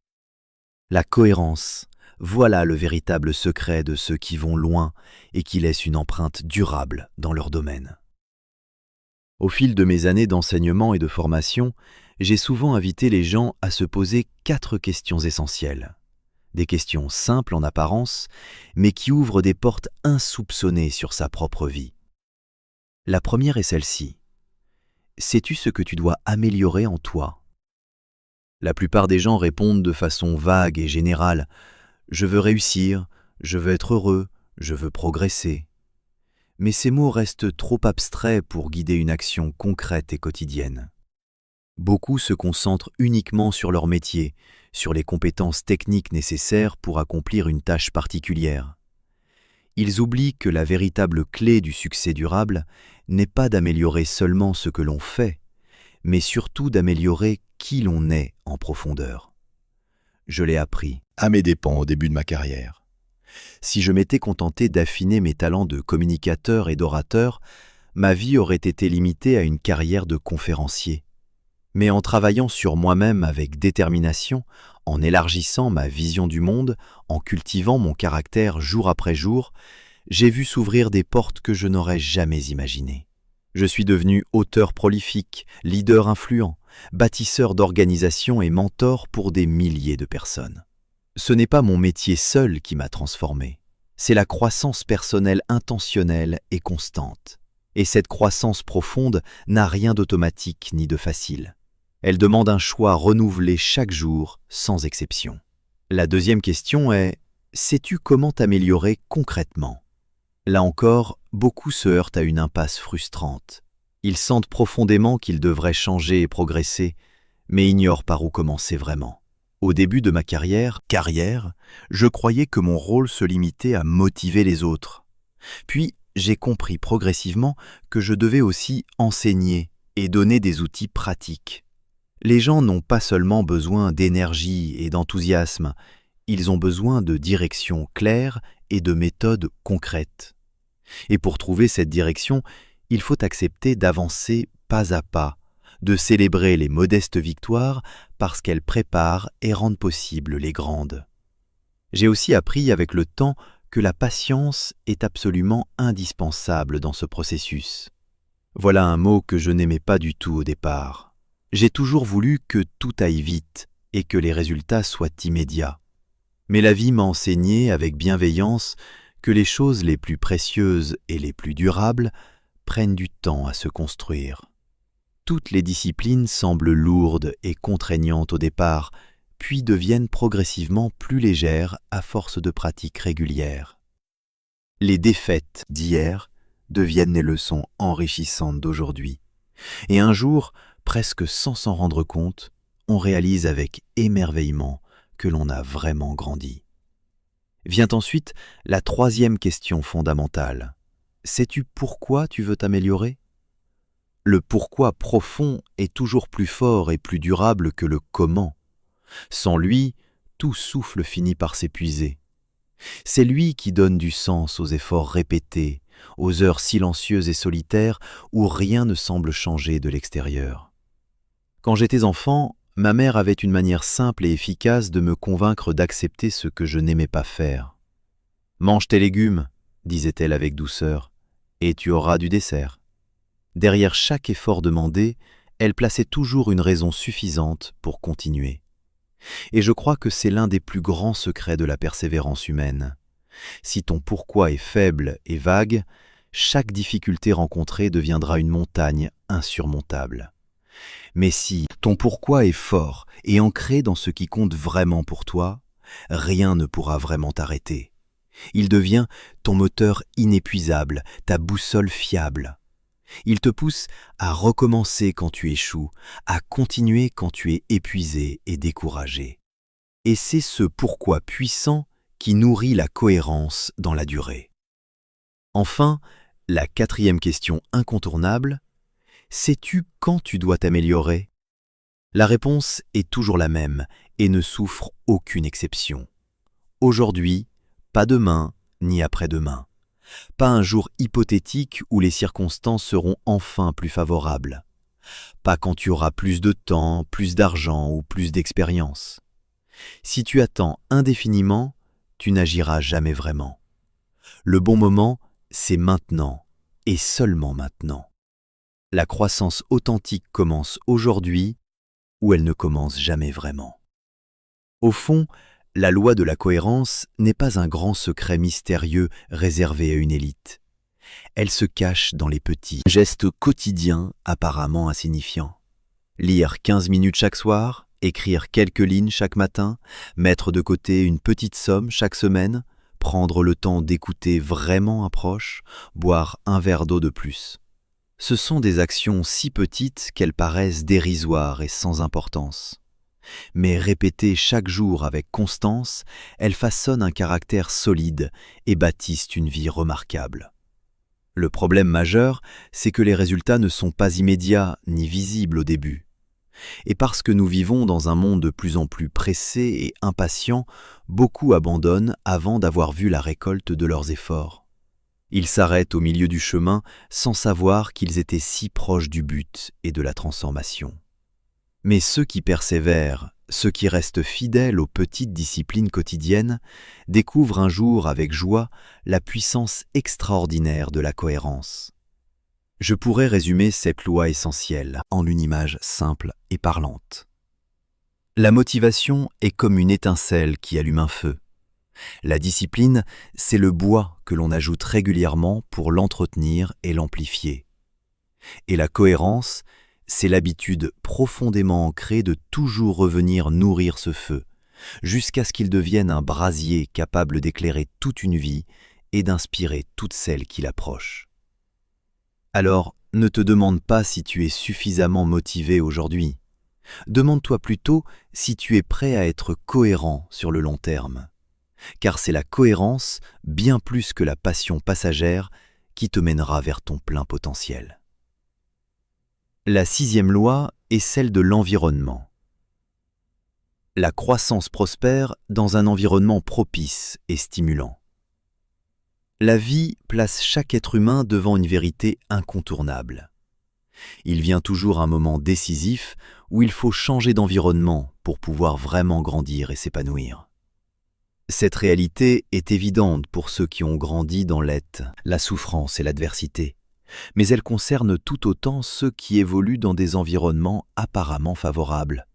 [SPEAKER 1] La cohérence, voilà le véritable secret de ceux qui vont loin et qui laissent une empreinte durable dans leur domaine. Au fil de mes années d'enseignement et de formation, j'ai souvent invité les gens à se poser 4 questions essentielles. Des questions simples en apparence, mais qui ouvrent des portes insoupçonnées sur sa propre vie. La première est celle-ci. Sais-tu ce que tu dois améliorer en toi? La plupart des gens répondent de façon vague et générale. Je veux réussir, je veux être heureux, je veux progresser. Mais ces mots restent trop abstraits pour guider une action concrète et quotidienne. Beaucoup se concentrent uniquement sur leur métier, sur les compétences techniques nécessaires pour accomplir une tâche particulière. Ils oublient que la véritable clé du succès durable n'est pas d'améliorer seulement ce que l'on fait, mais surtout d'améliorer qui l'on est en profondeur. Je l'ai appris à mes dépens au début de ma carrière. Si je m'étais contenté d'affiner mes talents de communicateur et d'orateur, ma vie aurait été limitée à une carrière de conférencier. Mais en travaillant sur moi-même avec détermination, en élargissant ma vision du monde, en cultivant mon caractère jour après jour, j'ai vu s'ouvrir des portes que je n'aurais jamais imaginées. Je suis devenu auteur prolifique, leader influent, bâtisseur d'organisations et mentor pour des milliers de personnes. Ce n'est pas mon métier seul qui m'a transformé, c'est la croissance personnelle intentionnelle et constante. Et cette croissance profonde n'a rien d'automatique ni de facile. Elle demande un choix renouvelé chaque jour, sans exception. La deuxième question est « Sais-tu comment t'améliorer concrètement ?» Là encore, beaucoup se heurtent à une impasse frustrante. Ils sentent profondément qu'ils devraient changer et progresser, mais ignorent par où commencer vraiment. Au début de ma carrière, je croyais que mon rôle se limitait à motiver les autres. Puis, j'ai compris progressivement que je devais aussi enseigner et donner des outils pratiques. Les gens n'ont pas seulement besoin d'énergie et d'enthousiasme, ils ont besoin de direction claire et de méthodes concrètes. Et pour trouver cette direction, il faut accepter d'avancer pas à pas, de célébrer les modestes victoires parce qu'elles préparent et rendent possibles les grandes. J'ai aussi appris avec le temps que la patience est absolument indispensable dans ce processus. Voilà un mot que je n'aimais pas du tout au départ. J'ai toujours voulu que tout aille vite et que les résultats soient immédiats. Mais la vie m'a enseigné avec bienveillance que les choses les plus précieuses et les plus durables prennent du temps à se construire. Toutes les disciplines semblent lourdes et contraignantes au départ, puis deviennent progressivement plus légères à force de pratiques régulières. Les défaites d'hier deviennent les leçons enrichissantes d'aujourd'hui. Et un jour, presque sans s'en rendre compte, on réalise avec émerveillement que l'on a vraiment grandi. Vient ensuite la troisième question fondamentale. Sais-tu pourquoi tu veux t'améliorer ? Le pourquoi profond est toujours plus fort et plus durable que le comment. Sans lui, tout souffle finit par s'épuiser. C'est lui qui donne du sens aux efforts répétés, aux heures silencieuses et solitaires où rien ne semble changer de l'extérieur. Quand j'étais enfant, ma mère avait une manière simple et efficace de me convaincre d'accepter ce que je n'aimais pas faire. « Mange tes légumes », disait-elle avec douceur, « et tu auras du dessert. » Derrière chaque effort demandé, elle plaçait toujours une raison suffisante pour continuer. Et je crois que c'est l'un des plus grands secrets de la persévérance humaine. Si ton pourquoi est faible et vague, chaque difficulté rencontrée deviendra une montagne insurmontable. Mais si ton pourquoi est fort et ancré dans ce qui compte vraiment pour toi, rien ne pourra vraiment t'arrêter. Il devient ton moteur inépuisable, ta boussole fiable. Il te pousse à recommencer quand tu échoues, à continuer quand tu es épuisé et découragé. Et c'est ce pourquoi puissant qui nourrit la cohérence dans la durée. Enfin, la quatrième question incontournable, sais-tu quand tu dois t'améliorer ? La réponse est toujours la même et ne souffre aucune exception. Aujourd'hui, pas demain, ni après-demain. Pas un jour hypothétique où les circonstances seront enfin plus favorables. Pas quand tu auras plus de temps, plus d'argent ou plus d'expérience. Si tu attends indéfiniment, tu n'agiras jamais vraiment. Le bon moment, c'est maintenant, et seulement maintenant. La croissance authentique commence aujourd'hui ou elle ne commence jamais vraiment. Au fond, la loi de la cohérence n'est pas un grand secret mystérieux réservé à une élite. Elle se cache dans les petits gestes quotidiens apparemment insignifiants. Lire 15 minutes chaque soir, écrire quelques lignes chaque matin, mettre de côté une petite somme chaque semaine, prendre le temps d'écouter vraiment un proche, boire un verre d'eau de plus. Ce sont des actions si petites qu'elles paraissent dérisoires et sans importance. Mais répétées chaque jour avec constance, elles façonnent un caractère solide et bâtissent une vie remarquable. Le problème majeur, c'est que les résultats ne sont pas immédiats ni visibles au début. Et parce que nous vivons dans un monde de plus en plus pressé et impatient, beaucoup abandonnent avant d'avoir vu la récolte de leurs efforts. Ils s'arrêtent au milieu du chemin sans savoir qu'ils étaient si proches du but et de la transformation. Mais ceux qui persévèrent, ceux qui restent fidèles aux petites disciplines quotidiennes, découvrent un jour avec joie la puissance extraordinaire de la cohérence. Je pourrais résumer cette loi essentielle en une image simple et parlante. La motivation est comme une étincelle qui allume un feu. La discipline, c'est le bois que l'on ajoute régulièrement pour l'entretenir et l'amplifier. Et la cohérence, c'est l'habitude profondément ancrée de toujours revenir nourrir ce feu, jusqu'à ce qu'il devienne un brasier capable d'éclairer toute une vie et d'inspirer toutes celles qui l'approchent. Alors, ne te demande pas si tu es suffisamment motivé aujourd'hui. Demande-toi plutôt si tu es prêt à être cohérent sur le long terme. Car c'est la cohérence, bien plus que la passion passagère, qui te mènera vers ton plein potentiel. La 6e loi est celle de l'environnement. La croissance prospère dans un environnement propice et stimulant. La vie place chaque être humain devant une vérité incontournable. Il vient toujours un moment décisif où il faut changer d'environnement pour pouvoir vraiment grandir et s'épanouir. Cette réalité est évidente pour ceux qui ont grandi dans la souffrance et l'adversité, mais elle concerne tout autant ceux qui évoluent dans des environnements apparemment favorables.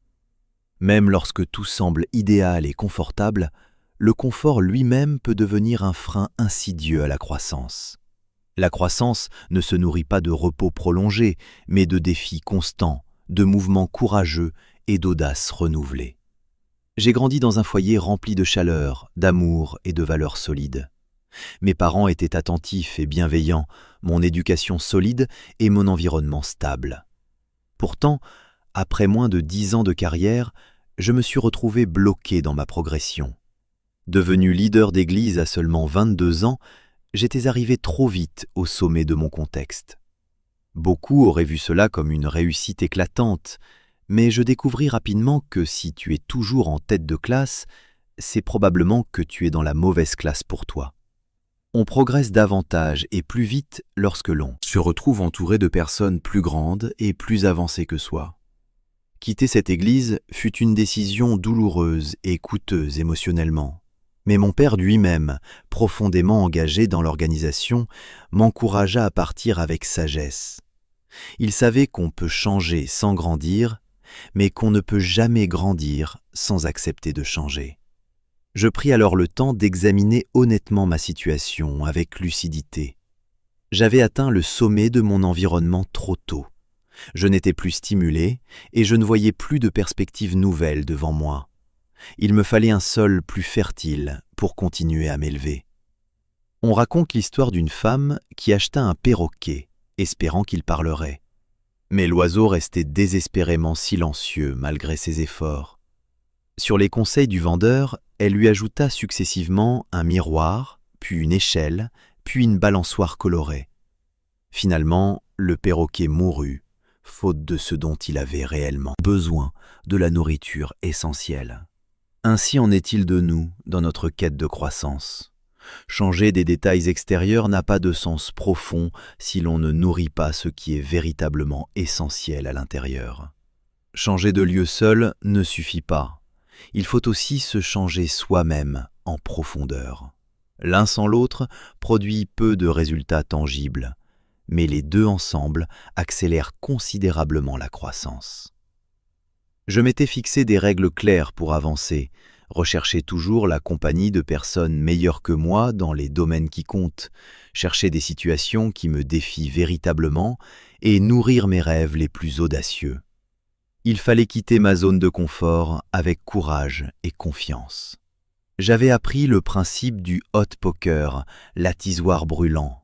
[SPEAKER 1] Même lorsque tout semble idéal et confortable, le confort lui-même peut devenir un frein insidieux à la croissance. La croissance ne se nourrit pas de repos prolongé, mais de défis constants, de mouvements courageux et d'audace renouvelée. J'ai grandi dans un foyer rempli de chaleur, d'amour et de valeurs solides. Mes parents étaient attentifs et bienveillants, mon éducation solide et mon environnement stable. Pourtant, après moins de 10 ans de carrière, je me suis retrouvé bloqué dans ma progression. Devenu leader d'église à seulement 22 ans, j'étais arrivé trop vite au sommet de mon contexte. Beaucoup auraient vu cela comme une réussite éclatante, mais je découvris rapidement que si tu es toujours en tête de classe, c'est probablement que tu es dans la mauvaise classe pour toi. On progresse davantage et plus vite lorsque l'on se retrouve entouré de personnes plus grandes et plus avancées que soi. Quitter cette église fut une décision douloureuse et coûteuse émotionnellement. Mais mon père lui-même, profondément engagé dans l'organisation, m'encouragea à partir avec sagesse. Il savait qu'on peut changer sans grandir, mais qu'on ne peut jamais grandir sans accepter de changer. Je pris alors le temps d'examiner honnêtement ma situation avec lucidité. J'avais atteint le sommet de mon environnement trop tôt. Je n'étais plus stimulé et je ne voyais plus de perspectives nouvelles devant moi. Il me fallait un sol plus fertile pour continuer à m'élever. On raconte l'histoire d'une femme qui acheta un perroquet, espérant qu'il parlerait. Mais l'oiseau restait désespérément silencieux malgré ses efforts. Sur les conseils du vendeur, elle lui ajouta successivement un miroir, puis une échelle, puis une balançoire colorée. Finalement, le perroquet mourut, faute de ce dont il avait réellement besoin, de la nourriture essentielle. Ainsi en est-il de nous dans notre quête de croissance. Changer des détails extérieurs n'a pas de sens profond si l'on ne nourrit pas ce qui est véritablement essentiel à l'intérieur. Changer de lieu seul ne suffit pas. Il faut aussi se changer soi-même en profondeur. L'un sans l'autre produit peu de résultats tangibles, mais les deux ensemble accélèrent considérablement la croissance. Je m'étais fixé des règles claires pour avancer, rechercher toujours la compagnie de personnes meilleures que moi dans les domaines qui comptent, chercher des situations qui me défient véritablement et nourrir mes rêves les plus audacieux. Il fallait quitter ma zone de confort avec courage et confiance. J'avais appris le principe du hot poker, l'attisoir brûlant.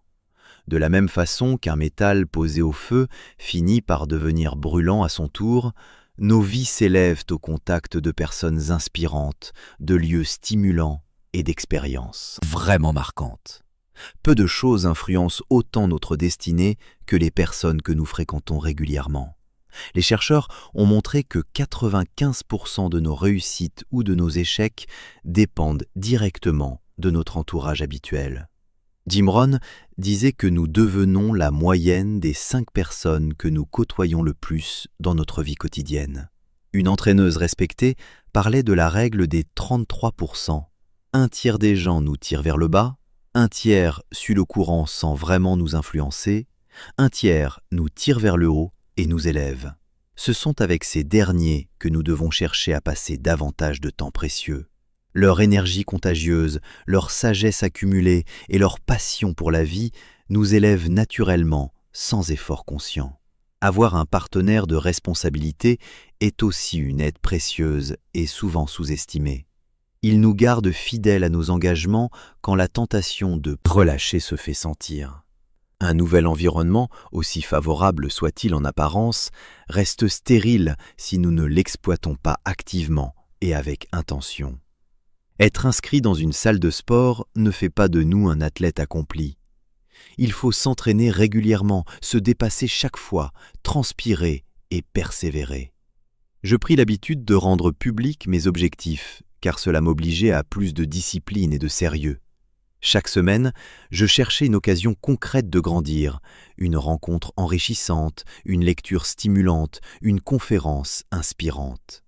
[SPEAKER 1] De la même façon qu'un métal posé au feu finit par devenir brûlant à son tour, nos vies s'élèvent au contact de personnes inspirantes, de lieux stimulants et d'expériences vraiment marquantes. Peu de choses influencent autant notre destinée que les personnes que nous fréquentons régulièrement. Les chercheurs ont montré que 95% de nos réussites ou de nos échecs dépendent directement de notre entourage habituel. Jim Rohn disait que nous devenons la moyenne des 5 personnes que nous côtoyons le plus dans notre vie quotidienne. Une entraîneuse respectée parlait de la règle des 33%. Un tiers des gens nous tirent vers le bas, un tiers suit le courant sans vraiment nous influencer, un tiers nous tire vers le haut et nous élève. Ce sont avec ces derniers que nous devons chercher à passer davantage de temps précieux. Leur énergie contagieuse, leur sagesse accumulée et leur passion pour la vie nous élèvent naturellement, sans effort conscient. Avoir un partenaire de responsabilité est aussi une aide précieuse et souvent sous-estimée. Il nous garde fidèles à nos engagements quand la tentation de relâcher se fait sentir. Un nouvel environnement, aussi favorable soit-il en apparence, reste stérile si nous ne l'exploitons pas activement et avec intention. Être inscrit dans une salle de sport ne fait pas de nous un athlète accompli. Il faut s'entraîner régulièrement, se dépasser chaque fois, transpirer et persévérer. Je pris l'habitude de rendre publics mes objectifs, car cela m'obligeait à plus de discipline et de sérieux. Chaque semaine, je cherchais une occasion concrète de grandir, une rencontre enrichissante, une lecture stimulante, une conférence inspirante.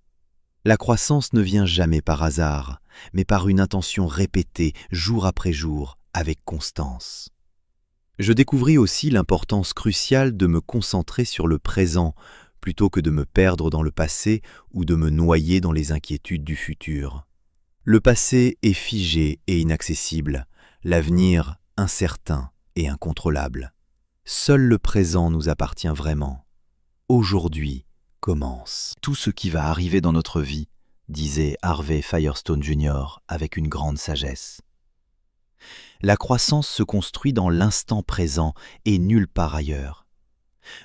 [SPEAKER 1] La croissance ne vient jamais par hasard, mais par une intention répétée, jour après jour, avec constance. Je découvris aussi l'importance cruciale de me concentrer sur le présent, plutôt que de me perdre dans le passé ou de me noyer dans les inquiétudes du futur. Le passé est figé et inaccessible, l'avenir incertain et incontrôlable. Seul le présent nous appartient vraiment. Aujourd'hui commence tout ce qui va arriver dans notre vie, disait Harvey Firestone Jr. avec une grande sagesse. La croissance se construit dans l'instant présent et nulle part ailleurs.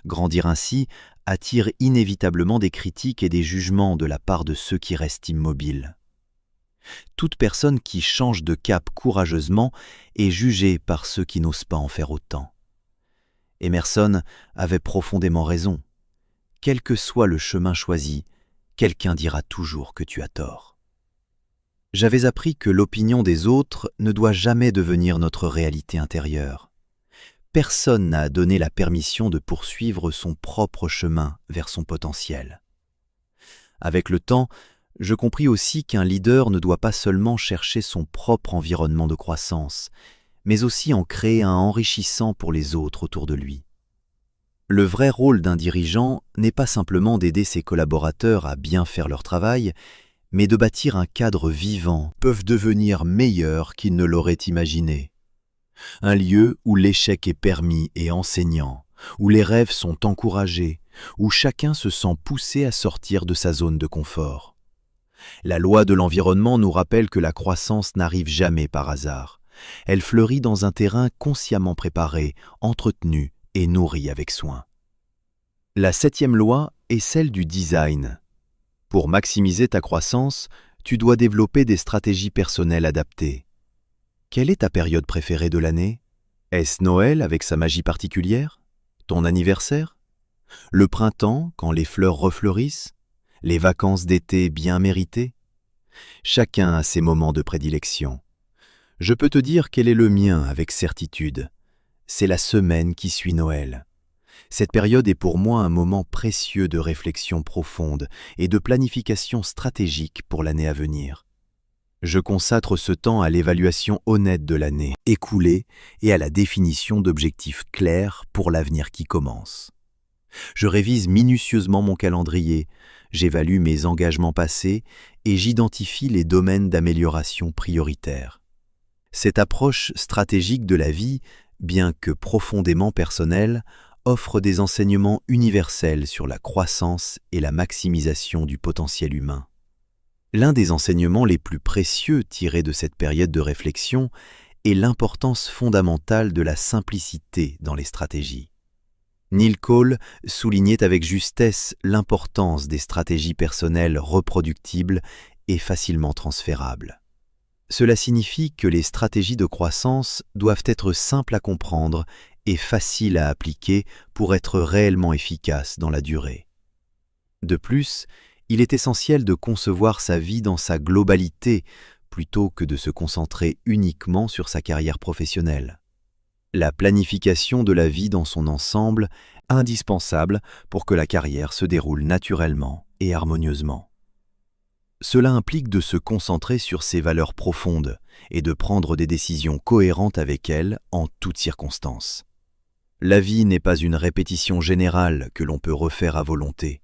[SPEAKER 1] Grandir ainsi attire inévitablement des critiques et des jugements de la part de ceux qui restent immobiles. Toute personne qui change de cap courageusement est jugée par ceux qui n'osent pas en faire autant. Emerson avait profondément raison. Quel que soit le chemin choisi, quelqu'un dira toujours que tu as tort. J'avais appris que l'opinion des autres ne doit jamais devenir notre réalité intérieure. Personne n'a donné la permission de poursuivre son propre chemin vers son potentiel. Avec le temps, je compris aussi qu'un leader ne doit pas seulement chercher son propre environnement de croissance, mais aussi en créer un enrichissant pour les autres autour de lui. Le vrai rôle d'un dirigeant n'est pas simplement d'aider ses collaborateurs à bien faire leur travail, mais de bâtir un cadre vivant, peuvent devenir meilleurs qu'ils ne l'auraient imaginé. Un lieu où l'échec est permis et enseignant, où les rêves sont encouragés, où chacun se sent poussé à sortir de sa zone de confort. La loi de l'environnement nous rappelle que la croissance n'arrive jamais par hasard. Elle fleurit dans un terrain consciemment préparé, entretenu et nourri avec soin. La 7e loi est celle du design. Pour maximiser ta croissance, tu dois développer des stratégies personnelles adaptées. Quelle est ta période préférée de l'année? Est-ce Noël avec sa magie particulière? Ton anniversaire? Le printemps quand les fleurs refleurissent? Les vacances d'été bien méritées? Chacun a ses moments de prédilection. Je peux te dire quel est le mien avec certitude. C'est la semaine qui suit Noël. Cette période est pour moi un moment précieux de réflexion profonde et de planification stratégique pour l'année à venir. Je consacre ce temps à l'évaluation honnête de l'année écoulée et à la définition d'objectifs clairs pour l'avenir qui commence. Je révise minutieusement mon calendrier, j'évalue mes engagements passés et j'identifie les domaines d'amélioration prioritaires. Cette approche stratégique de la vie, bien que profondément personnelle, offre des enseignements universels sur la croissance et la maximisation du potentiel humain. L'un des enseignements les plus précieux tirés de cette période de réflexion est l'importance fondamentale de la simplicité dans les stratégies. Neil Cole soulignait avec justesse l'importance des stratégies personnelles reproductibles et facilement transférables. Cela signifie que les stratégies de croissance doivent être simples à comprendre et faciles à appliquer pour être réellement efficaces dans la durée. De plus, il est essentiel de concevoir sa vie dans sa globalité plutôt que de se concentrer uniquement sur sa carrière professionnelle. La planification de la vie dans son ensemble est indispensable pour que la carrière se déroule naturellement et harmonieusement. Cela implique de se concentrer sur ses valeurs profondes et de prendre des décisions cohérentes avec elles en toutes circonstances. La vie n'est pas une répétition générale que l'on peut refaire à volonté.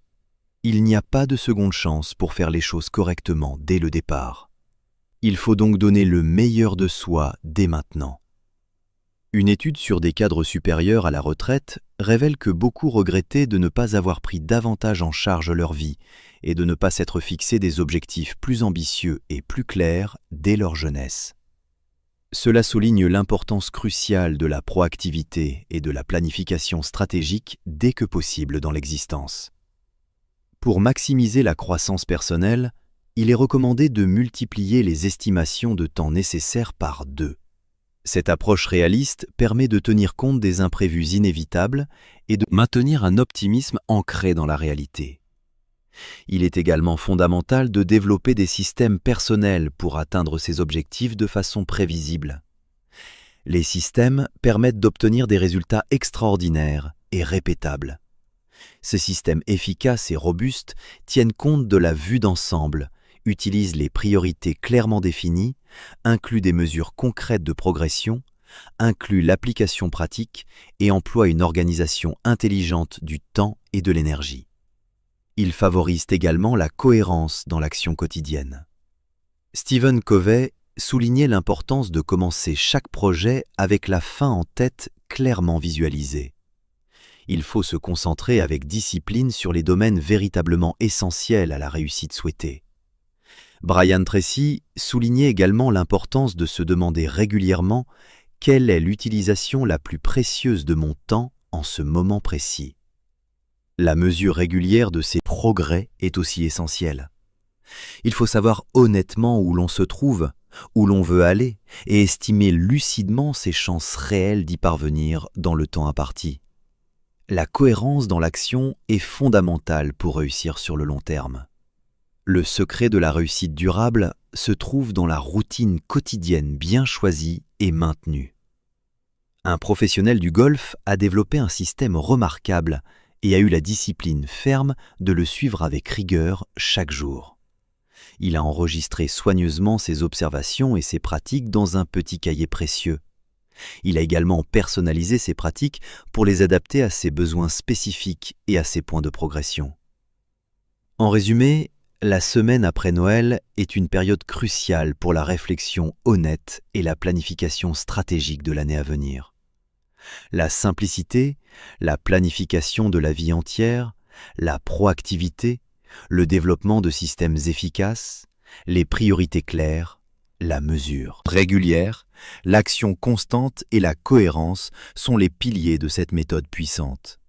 [SPEAKER 1] Il n'y a pas de seconde chance pour faire les choses correctement dès le départ. Il faut donc donner le meilleur de soi dès maintenant. Une étude sur des cadres supérieurs à la retraite révèle que beaucoup regrettaient de ne pas avoir pris davantage en charge leur vie et de ne pas s'être fixé des objectifs plus ambitieux et plus clairs dès leur jeunesse. Cela souligne l'importance cruciale de la proactivité et de la planification stratégique dès que possible dans l'existence. Pour maximiser la croissance personnelle, il est recommandé de multiplier les estimations de temps nécessaires par 2. Cette approche réaliste permet de tenir compte des imprévus inévitables et de maintenir un optimisme ancré dans la réalité. Il est également fondamental de développer des systèmes personnels pour atteindre ces objectifs de façon prévisible. Les systèmes permettent d'obtenir des résultats extraordinaires et répétables. Ces systèmes efficaces et robustes tiennent compte de la vue d'ensemble, utilisent les priorités clairement définies, incluent des mesures concrètes de progression, incluent l'application pratique et emploient une organisation intelligente du temps et de l'énergie. Ils favorisent également la cohérence dans l'action quotidienne. Stephen Covey soulignait l'importance de commencer chaque projet avec la fin en tête clairement visualisée. Il faut se concentrer avec discipline sur les domaines véritablement essentiels à la réussite souhaitée. Brian Tracy soulignait également l'importance de se demander régulièrement quelle est l'utilisation la plus précieuse de mon temps en ce moment précis. La mesure régulière de ses progrès est aussi essentielle. Il faut savoir honnêtement où l'on se trouve, où l'on veut aller, et estimer lucidement ses chances réelles d'y parvenir dans le temps imparti. La cohérence dans l'action est fondamentale pour réussir sur le long terme. Le secret de la réussite durable se trouve dans la routine quotidienne bien choisie et maintenue. Un professionnel du golf a développé un système remarquable et a eu la discipline ferme de le suivre avec rigueur chaque jour. Il a enregistré soigneusement ses observations et ses pratiques dans un petit cahier précieux. Il a également personnalisé ses pratiques pour les adapter à ses besoins spécifiques et à ses points de progression. En résumé, la semaine après Noël est une période cruciale pour la réflexion honnête et la planification stratégique de l'année à venir. La simplicité, la planification de la vie entière, la proactivité, le développement de systèmes efficaces, les priorités claires, la mesure régulière, l'action constante et la cohérence sont les piliers de cette méthode puissante.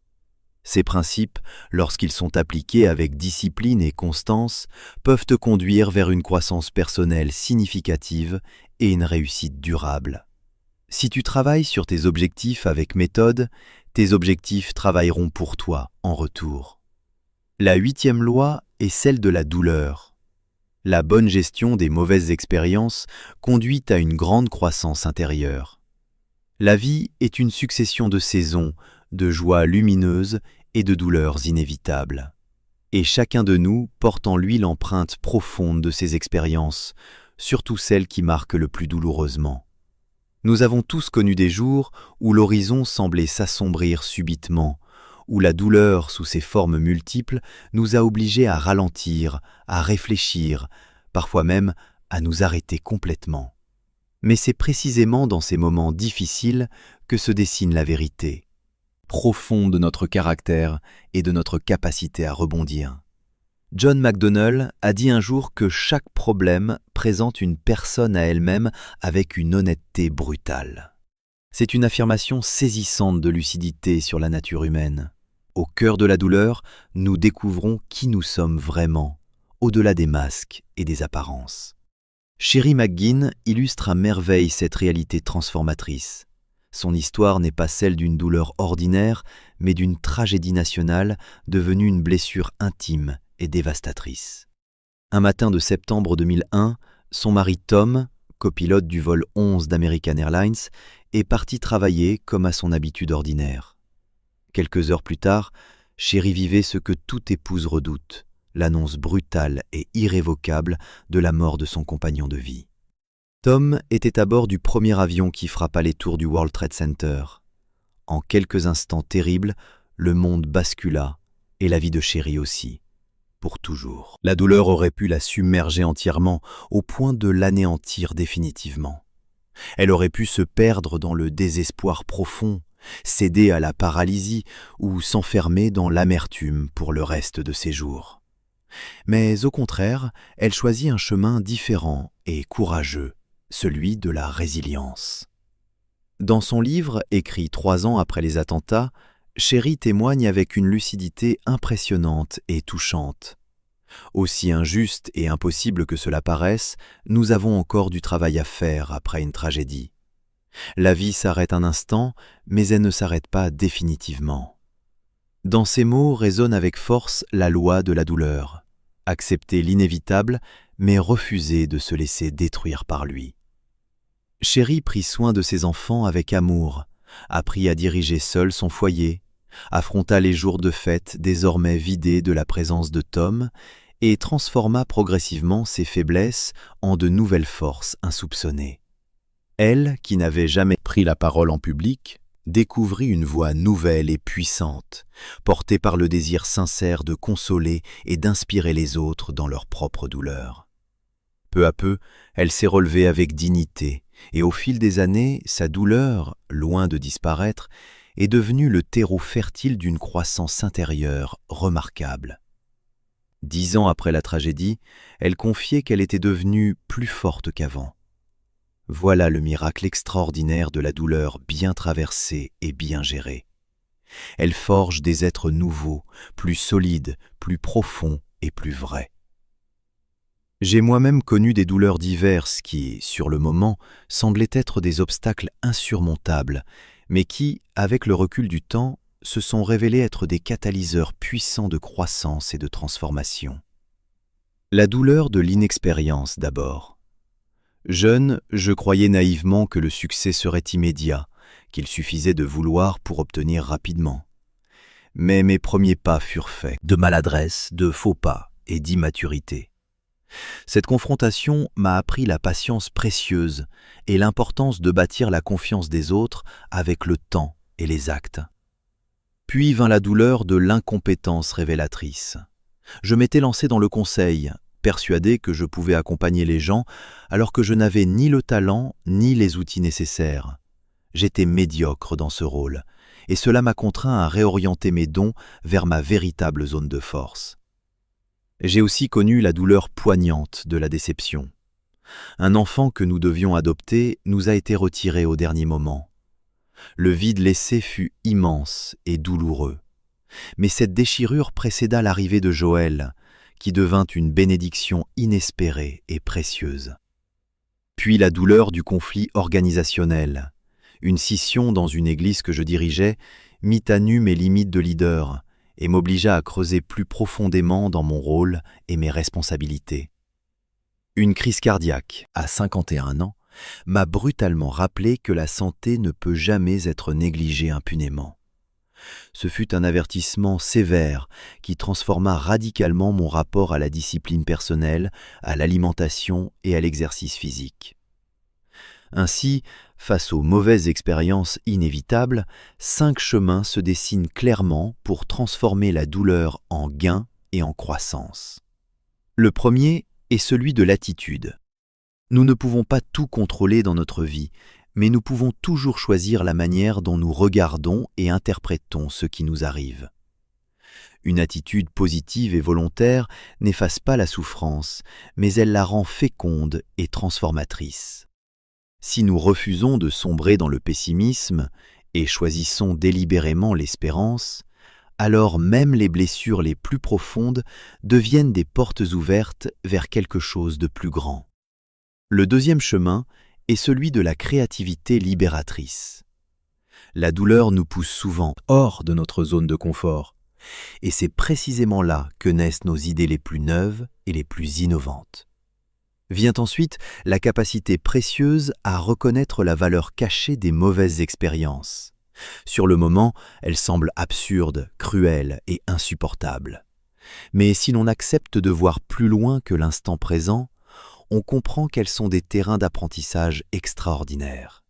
[SPEAKER 1] Ces principes, lorsqu'ils sont appliqués avec discipline et constance, peuvent te conduire vers une croissance personnelle significative et une réussite durable. Si tu travailles sur tes objectifs avec méthode, tes objectifs travailleront pour toi en retour. La 8e loi est celle de la douleur. La bonne gestion des mauvaises expériences conduit à une grande croissance intérieure. La vie est une succession de saisons, de joies lumineuses et de douleurs inévitables. Et chacun de nous porte en lui l'empreinte profonde de ces expériences, surtout celles qui marquent le plus douloureusement. Nous avons tous connu des jours où l'horizon semblait s'assombrir subitement, où la douleur sous ses formes multiples nous a obligés à ralentir, à réfléchir, parfois même à nous arrêter complètement. Mais c'est précisément dans ces moments difficiles que se dessine la vérité, profonde de notre caractère et de notre capacité à rebondir. John McDonnell a dit un jour que chaque problème présente une personne à elle-même avec une honnêteté brutale. C'est une affirmation saisissante de lucidité sur la nature humaine. Au cœur de la douleur, nous découvrons qui nous sommes vraiment, au-delà des masques et des apparences. Sherry McGinn illustre à merveille cette réalité transformatrice. Son histoire n'est pas celle d'une douleur ordinaire, mais d'une tragédie nationale devenue une blessure intime et dévastatrice. Un matin de septembre 2001, son mari Tom, copilote du vol 11 d'American Airlines, est parti travailler comme à son habitude ordinaire. Quelques heures plus tard, Sherry vivait ce que toute épouse redoute, l'annonce brutale et irrévocable de la mort de son compagnon de vie. Tom était à bord du premier avion qui frappa les tours du World Trade Center. En quelques instants terribles, le monde bascula, et la vie de Sherry aussi. Pour toujours. La douleur aurait pu la submerger entièrement, au point de l'anéantir définitivement. Elle aurait pu se perdre dans le désespoir profond, céder à la paralysie ou s'enfermer dans l'amertume pour le reste de ses jours. Mais au contraire, elle choisit un chemin différent et courageux, celui de la résilience. Dans son livre, écrit 3 ans après les attentats, Sherry témoigne avec une lucidité impressionnante et touchante. Aussi injuste et impossible que cela paraisse, nous avons encore du travail à faire après une tragédie. La vie s'arrête un instant, mais elle ne s'arrête pas définitivement. Dans ces mots résonne avec force la loi de la douleur. Accepter l'inévitable, mais refuser de se laisser détruire par lui. Sherry prit soin de ses enfants avec amour, apprit à diriger seule son foyer, affronta les jours de fête désormais vidés de la présence de Tom et transforma progressivement ses faiblesses en de nouvelles forces insoupçonnées. Elle, qui n'avait jamais pris la parole en public, découvrit une voix nouvelle et puissante, portée par le désir sincère de consoler et d'inspirer les autres dans leur propre douleur. Peu à peu, elle s'est relevée avec dignité, et au fil des années, sa douleur, loin de disparaître, est devenue le terreau fertile d'une croissance intérieure remarquable. 10 ans après la tragédie, elle confiait qu'elle était devenue plus forte qu'avant. Voilà le miracle extraordinaire de la douleur bien traversée et bien gérée. Elle forge des êtres nouveaux, plus solides, plus profonds et plus vrais. J'ai moi-même connu des douleurs diverses qui, sur le moment, semblaient être des obstacles insurmontables, mais qui, avec le recul du temps, se sont révélés être des catalyseurs puissants de croissance et de transformation. La douleur de l'inexpérience d'abord. Jeune, je croyais naïvement que le succès serait immédiat, qu'il suffisait de vouloir pour obtenir rapidement. Mais mes premiers pas furent faits de maladresse, de faux pas et d'immaturité. Cette confrontation m'a appris la patience précieuse et l'importance de bâtir la confiance des autres avec le temps et les actes. Puis vint la douleur de l'incompétence révélatrice. Je m'étais lancé dans le conseil, persuadé que je pouvais accompagner les gens alors que je n'avais ni le talent ni les outils nécessaires. J'étais médiocre dans ce rôle, et cela m'a contraint à réorienter mes dons vers ma véritable zone de force. J'ai aussi connu la douleur poignante de la déception. Un enfant que nous devions adopter nous a été retiré au dernier moment. Le vide laissé fut immense et douloureux. Mais cette déchirure précéda l'arrivée de Joël, qui devint une bénédiction inespérée et précieuse. Puis la douleur du conflit organisationnel. Une scission dans une église que je dirigeais mit à nu mes limites de leader et m'obligea à creuser plus profondément dans mon rôle et mes responsabilités. Une crise cardiaque, à 51 ans, m'a brutalement rappelé que la santé ne peut jamais être négligée impunément. Ce fut un avertissement sévère qui transforma radicalement mon rapport à la discipline personnelle, à l'alimentation et à l'exercice physique. Ainsi, face aux mauvaises expériences inévitables, 5 chemins se dessinent clairement pour transformer la douleur en gain et en croissance. Le premier est celui de l'attitude. Nous ne pouvons pas tout contrôler dans notre vie, mais nous pouvons toujours choisir la manière dont nous regardons et interprétons ce qui nous arrive. Une attitude positive et volontaire n'efface pas la souffrance, mais elle la rend féconde et transformatrice. Si nous refusons de sombrer dans le pessimisme et choisissons délibérément l'espérance, alors même les blessures les plus profondes deviennent des portes ouvertes vers quelque chose de plus grand. Le deuxième chemin est celui de la créativité libératrice. La douleur nous pousse souvent hors de notre zone de confort, et c'est précisément là que naissent nos idées les plus neuves et les plus innovantes. Vient ensuite la capacité précieuse à reconnaître la valeur cachée des mauvaises expériences. Sur le moment, elles semblent absurdes, cruelles et insupportables. Mais si l'on accepte de voir plus loin que l'instant présent, on comprend qu'elles sont des terrains d'apprentissage extraordinaires.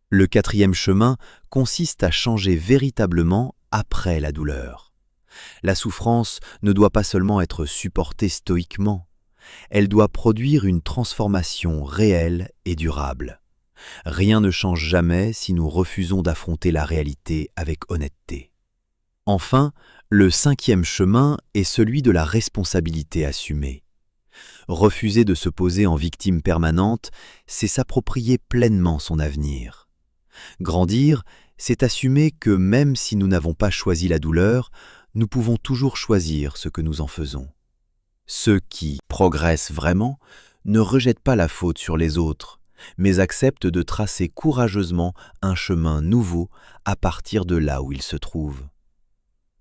[SPEAKER 1] Le quatrième chemin consiste à changer véritablement après la douleur. La souffrance ne doit pas seulement être supportée stoïquement, elle doit produire une transformation réelle et durable. Rien ne change jamais si nous refusons d'affronter la réalité avec honnêteté. Enfin, le cinquième chemin est celui de la responsabilité assumée. Refuser de se poser en victime permanente, c'est s'approprier pleinement son avenir. Grandir, c'est assumer que même si nous n'avons pas choisi la douleur, nous pouvons toujours choisir ce que nous en faisons. Ceux qui progressent vraiment ne rejettent pas la faute sur les autres, mais acceptent de tracer courageusement un chemin nouveau à partir de là où ils se trouvent.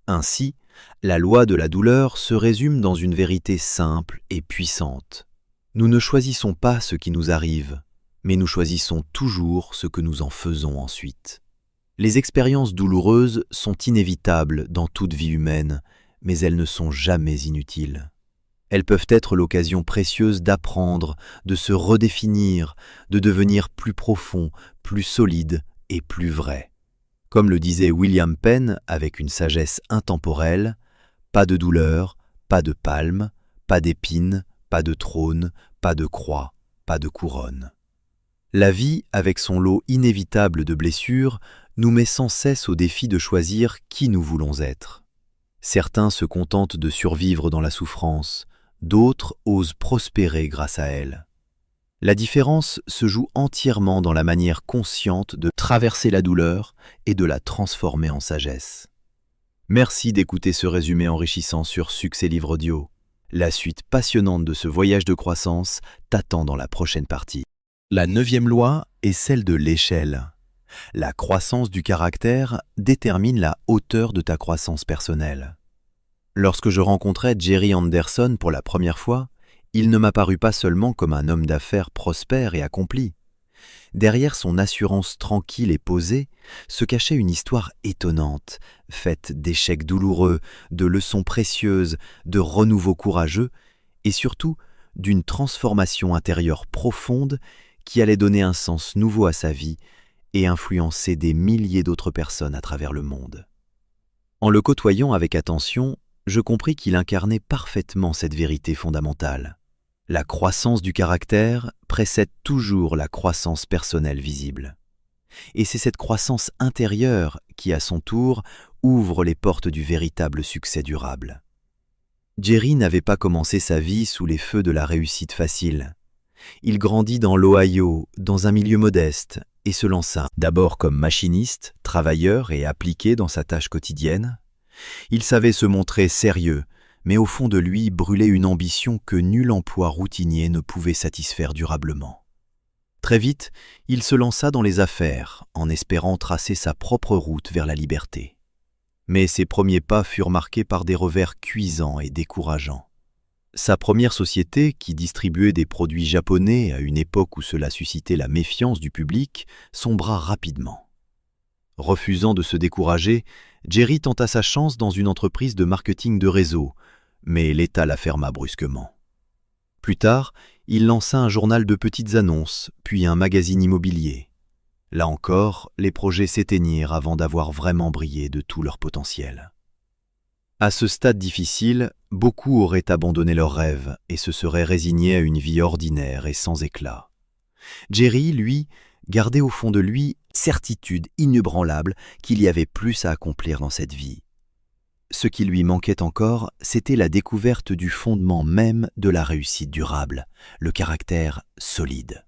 [SPEAKER 1] Ainsi, la loi de la douleur se résume dans une vérité simple et puissante. Nous ne choisissons pas ce qui nous arrive, mais nous choisissons toujours ce que nous en faisons ensuite. Les expériences douloureuses sont inévitables dans toute vie humaine, mais elles ne sont jamais inutiles. Elles peuvent être l'occasion précieuse d'apprendre, de se redéfinir, de devenir plus profond, plus solide et plus vrai. Comme le disait William Penn avec une sagesse intemporelle, pas de douleur, pas de palme, pas d'épines, pas de trône, pas de croix, pas de couronne. La vie, avec son lot inévitable de blessures, nous met sans cesse au défi de choisir qui nous voulons être. Certains se contentent de survivre dans la souffrance, d'autres osent prospérer grâce à elle. La différence se joue entièrement dans la manière consciente de traverser la douleur et de la transformer en sagesse. Merci d'écouter ce résumé enrichissant sur Succès Livre Audio. La suite passionnante de ce voyage de croissance t'attend dans la prochaine partie. La 9e loi est celle de l'échelle. La croissance du caractère détermine la hauteur de ta croissance personnelle. Lorsque je rencontrai Jerry Anderson pour la première fois, il ne m'apparut pas seulement comme un homme d'affaires prospère et accompli. Derrière son assurance tranquille et posée se cachait une histoire étonnante, faite d'échecs douloureux, de leçons précieuses, de renouveaux courageux et surtout d'une transformation intérieure profonde qui allait donner un sens nouveau à sa vie et influencer des milliers d'autres personnes à travers le monde. En le côtoyant avec attention, je compris qu'il incarnait parfaitement cette vérité fondamentale. La croissance du caractère précède toujours la croissance personnelle visible. Et c'est cette croissance intérieure qui, à son tour, ouvre les portes du véritable succès durable. Jerry n'avait pas commencé sa vie sous les feux de la réussite facile. Il grandit dans l'Ohio, dans un milieu modeste, et se lança d'abord comme machiniste, travailleur et appliqué dans sa tâche quotidienne. Il savait se montrer sérieux, mais au fond de lui brûlait une ambition que nul emploi routinier ne pouvait satisfaire durablement. Très vite, il se lança dans les affaires, en espérant tracer sa propre route vers la liberté. Mais ses premiers pas furent marqués par des revers cuisants et décourageants. Sa première société, qui distribuait des produits japonais à une époque où cela suscitait la méfiance du public, sombra rapidement. Refusant de se décourager, Jerry tenta sa chance dans une entreprise de marketing de réseau, mais l'État la ferma brusquement. Plus tard, il lança un journal de petites annonces, puis un magazine immobilier. Là encore, les projets s'éteignirent avant d'avoir vraiment brillé de tout leur potentiel. À ce stade difficile, beaucoup auraient abandonné leurs rêves et se seraient résignés à une vie ordinaire et sans éclat. Jerry, lui, gardait au fond de lui certitude inébranlable qu'il y avait plus à accomplir dans cette vie. Ce qui lui manquait encore, c'était la découverte du fondement même de la réussite durable, le caractère solide.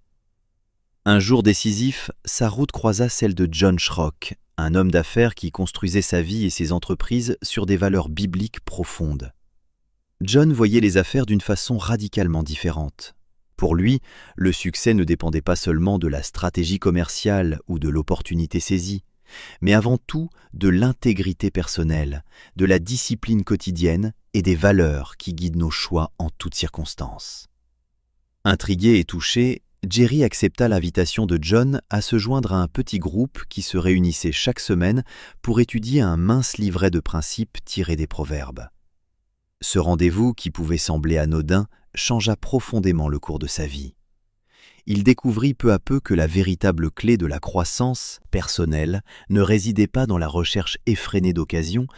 [SPEAKER 1] Un jour décisif, sa route croisa celle de John Schrock, un homme d'affaires qui construisait sa vie et ses entreprises sur des valeurs bibliques profondes. John voyait les affaires d'une façon radicalement différente. Pour lui, le succès ne dépendait pas seulement de la stratégie commerciale ou de l'opportunité saisie, mais avant tout de l'intégrité personnelle, de la discipline quotidienne et des valeurs qui guident nos choix en toutes circonstances. Intrigué et touché, Jerry accepta l'invitation de John à se joindre à un petit groupe qui se réunissait chaque semaine pour étudier un mince livret de principes tirés des proverbes. Ce rendez-vous, qui pouvait sembler anodin, changea profondément le cours de sa vie. Il découvrit peu à peu que la véritable clé de la croissance personnelle ne résidait pas dans la recherche effrénée d'occasions,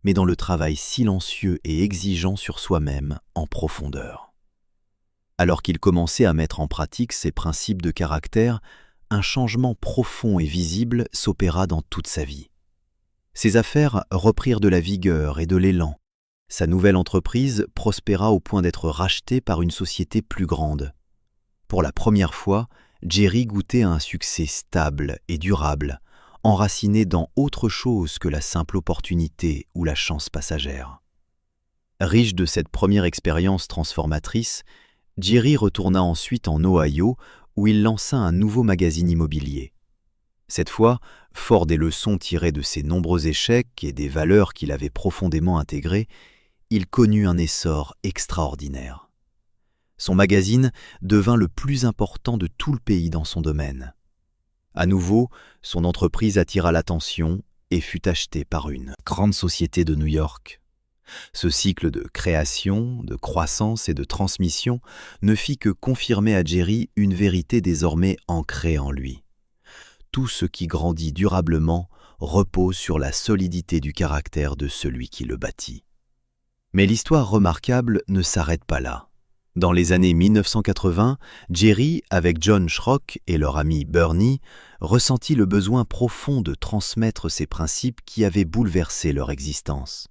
[SPEAKER 1] mais dans le travail silencieux et exigeant sur soi-même en profondeur. Alors qu'il commençait à mettre en pratique ces principes de caractère, un changement profond et visible s'opéra dans toute sa vie. Ses affaires reprirent de la vigueur et de l'élan. Sa nouvelle entreprise prospéra au point d'être rachetée par une société plus grande. Pour la première fois, Jerry goûtait à un succès stable et durable, enraciné dans autre chose que la simple opportunité ou la chance passagère. Riche de cette première expérience transformatrice, Jerry retourna ensuite en Ohio où il lança un nouveau magazine immobilier. Cette fois, fort des leçons tirées de ses nombreux échecs et des valeurs qu'il avait profondément intégrées, il connut un essor extraordinaire. Son magazine devint le plus important de tout le pays dans son domaine. À nouveau, son entreprise attira l'attention et fut achetée par une grande société de New York. Ce cycle de création, de croissance et de transmission ne fit que confirmer à Jerry une vérité désormais ancrée en lui. Tout ce qui grandit durablement repose sur la solidité du caractère de celui qui le bâtit. Mais l'histoire remarquable ne s'arrête pas là. Dans les années 1980, Jerry, avec John Schrock et leur ami Bernie, ressentit le besoin profond de transmettre ces principes qui avaient bouleversé leur existence.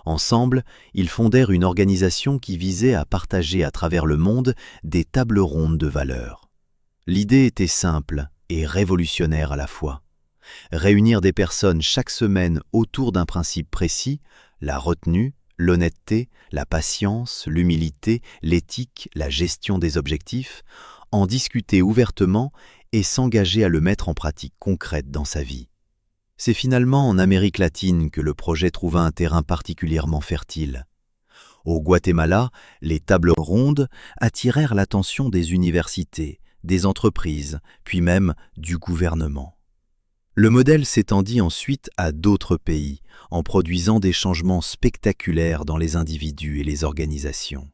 [SPEAKER 1] Ensemble, ils fondèrent une organisation qui visait à partager à travers le monde des tables rondes de valeurs. L'idée était simple et révolutionnaire à la fois. Réunir des personnes chaque semaine autour d'un principe précis, la retenue, l'honnêteté, la patience, l'humilité, l'éthique, la gestion des objectifs, en discuter ouvertement et s'engager à le mettre en pratique concrète dans sa vie. C'est finalement en Amérique latine que le projet trouva un terrain particulièrement fertile. Au Guatemala, les tables rondes attirèrent l'attention des universités, des entreprises, puis même du gouvernement. Le modèle s'étendit ensuite à d'autres pays, en produisant des changements spectaculaires dans les individus et les organisations.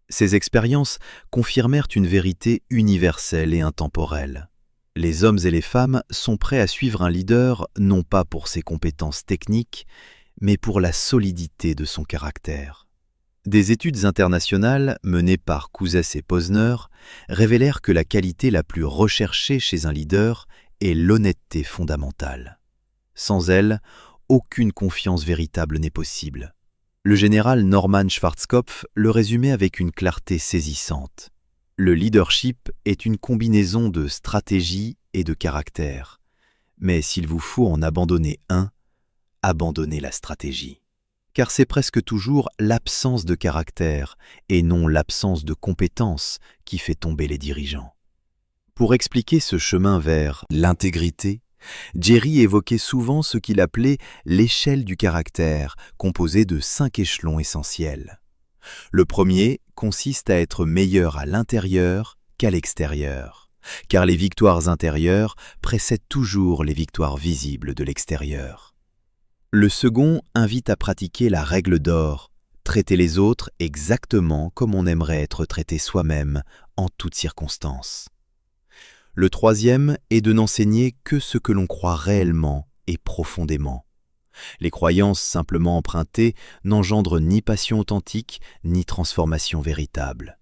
[SPEAKER 1] Ces expériences confirmèrent une vérité universelle et intemporelle. Les hommes et les femmes sont prêts à suivre un leader non pas pour ses compétences techniques, mais pour la solidité de son caractère. Des études internationales menées par Kouzes et Posner révélèrent que la qualité la plus recherchée chez un leader est l'honnêteté fondamentale. Sans elle, aucune confiance véritable n'est possible. Le général Norman Schwarzkopf le résumait avec une clarté saisissante. Le leadership est une combinaison de stratégie et de caractère. Mais s'il vous faut en abandonner un, abandonnez la stratégie. Car c'est presque toujours l'absence de caractère et non l'absence de compétences qui fait tomber les dirigeants. Pour expliquer ce chemin vers l'intégrité, Jerry évoquait souvent ce qu'il appelait l'échelle du caractère, composée de 5 échelons essentiels. Le premier consiste à être meilleur à l'intérieur qu'à l'extérieur. car les victoires intérieures précèdent toujours les victoires visibles de l'extérieur. Le second invite à pratiquer la règle d'or, traiter les autres exactement comme on aimerait être traité soi-même en toutes circonstances. Le troisième est de n'enseigner que ce que l'on croit réellement et profondément. Les croyances simplement empruntées n'engendrent ni passion authentique, ni transformation véritable.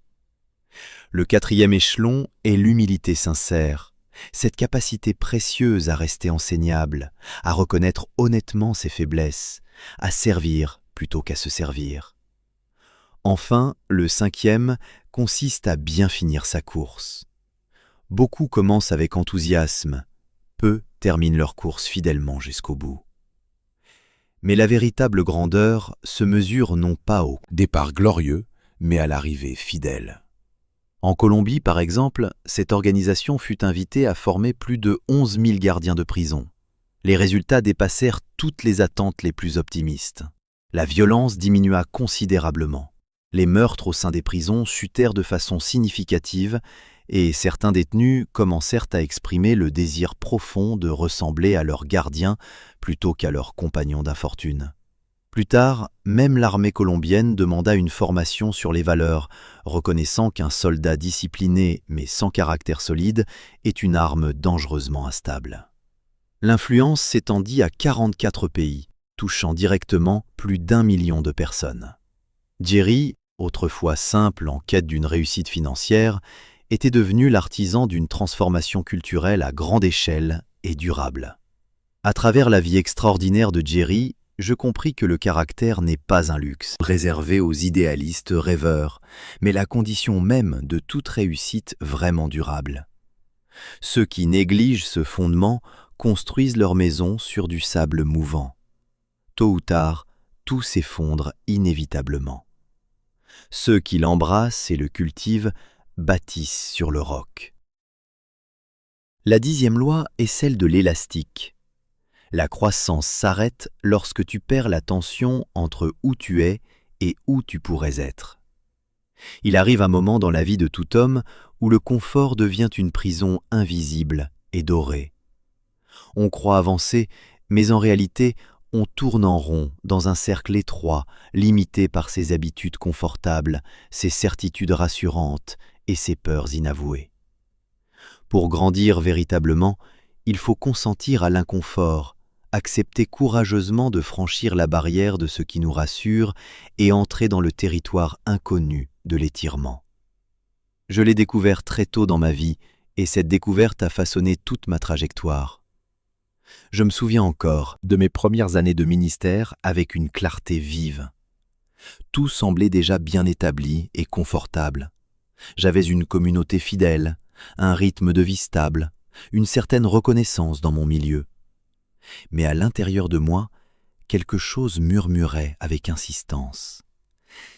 [SPEAKER 1] Le quatrième échelon est l'humilité sincère, cette capacité précieuse à rester enseignable, à reconnaître honnêtement ses faiblesses, à servir plutôt qu'à se servir. Enfin, le cinquième consiste à bien finir sa course. Beaucoup commencent avec enthousiasme, peu terminent leur course fidèlement jusqu'au bout. Mais la véritable grandeur se mesure non pas au départ glorieux, mais à l'arrivée fidèle. En Colombie, par exemple, cette organisation fut invitée à former plus de 11 000 gardiens de prison. Les résultats dépassèrent toutes les attentes les plus optimistes. La violence diminua considérablement. Les meurtres au sein des prisons chutèrent de façon significative et certains détenus commencèrent à exprimer le désir profond de ressembler à leurs gardiens plutôt qu'à leurs compagnons d'infortune. Plus tard, même l'armée colombienne demanda une formation sur les valeurs, reconnaissant qu'un soldat discipliné mais sans caractère solide est une arme dangereusement instable. L'influence s'étendit à 44 pays, touchant directement plus d'1 million de personnes. Jerry, autrefois simple en quête d'une réussite financière, était devenu l'artisan d'une transformation culturelle à grande échelle et durable. À travers la vie extraordinaire de Jerry, je compris que le caractère n'est pas un luxe réservé aux idéalistes rêveurs, mais la condition même de toute réussite vraiment durable. Ceux qui négligent ce fondement construisent leur maison sur du sable mouvant. Tôt ou tard, tout s'effondre inévitablement. Ceux qui l'embrassent et le cultivent bâtissent sur le roc. La 10e loi est celle de l'élastique. La croissance s'arrête lorsque tu perds la tension entre où tu es et où tu pourrais être. Il arrive un moment dans la vie de tout homme où le confort devient une prison invisible et dorée. On croit avancer, mais en réalité, on tourne en rond dans un cercle étroit, limité par ses habitudes confortables, ses certitudes rassurantes et ses peurs inavouées. Pour grandir véritablement, il faut consentir à l'inconfort, accepter courageusement de franchir la barrière de ce qui nous rassure et entrer dans le territoire inconnu de l'étirement. Je l'ai découvert très tôt dans ma vie et cette découverte a façonné toute ma trajectoire. Je me souviens encore de mes premières années de ministère avec une clarté vive. Tout semblait déjà bien établi et confortable. J'avais une communauté fidèle, un rythme de vie stable, une certaine reconnaissance dans mon milieu. Mais à l'intérieur de moi, quelque chose murmurait avec insistance.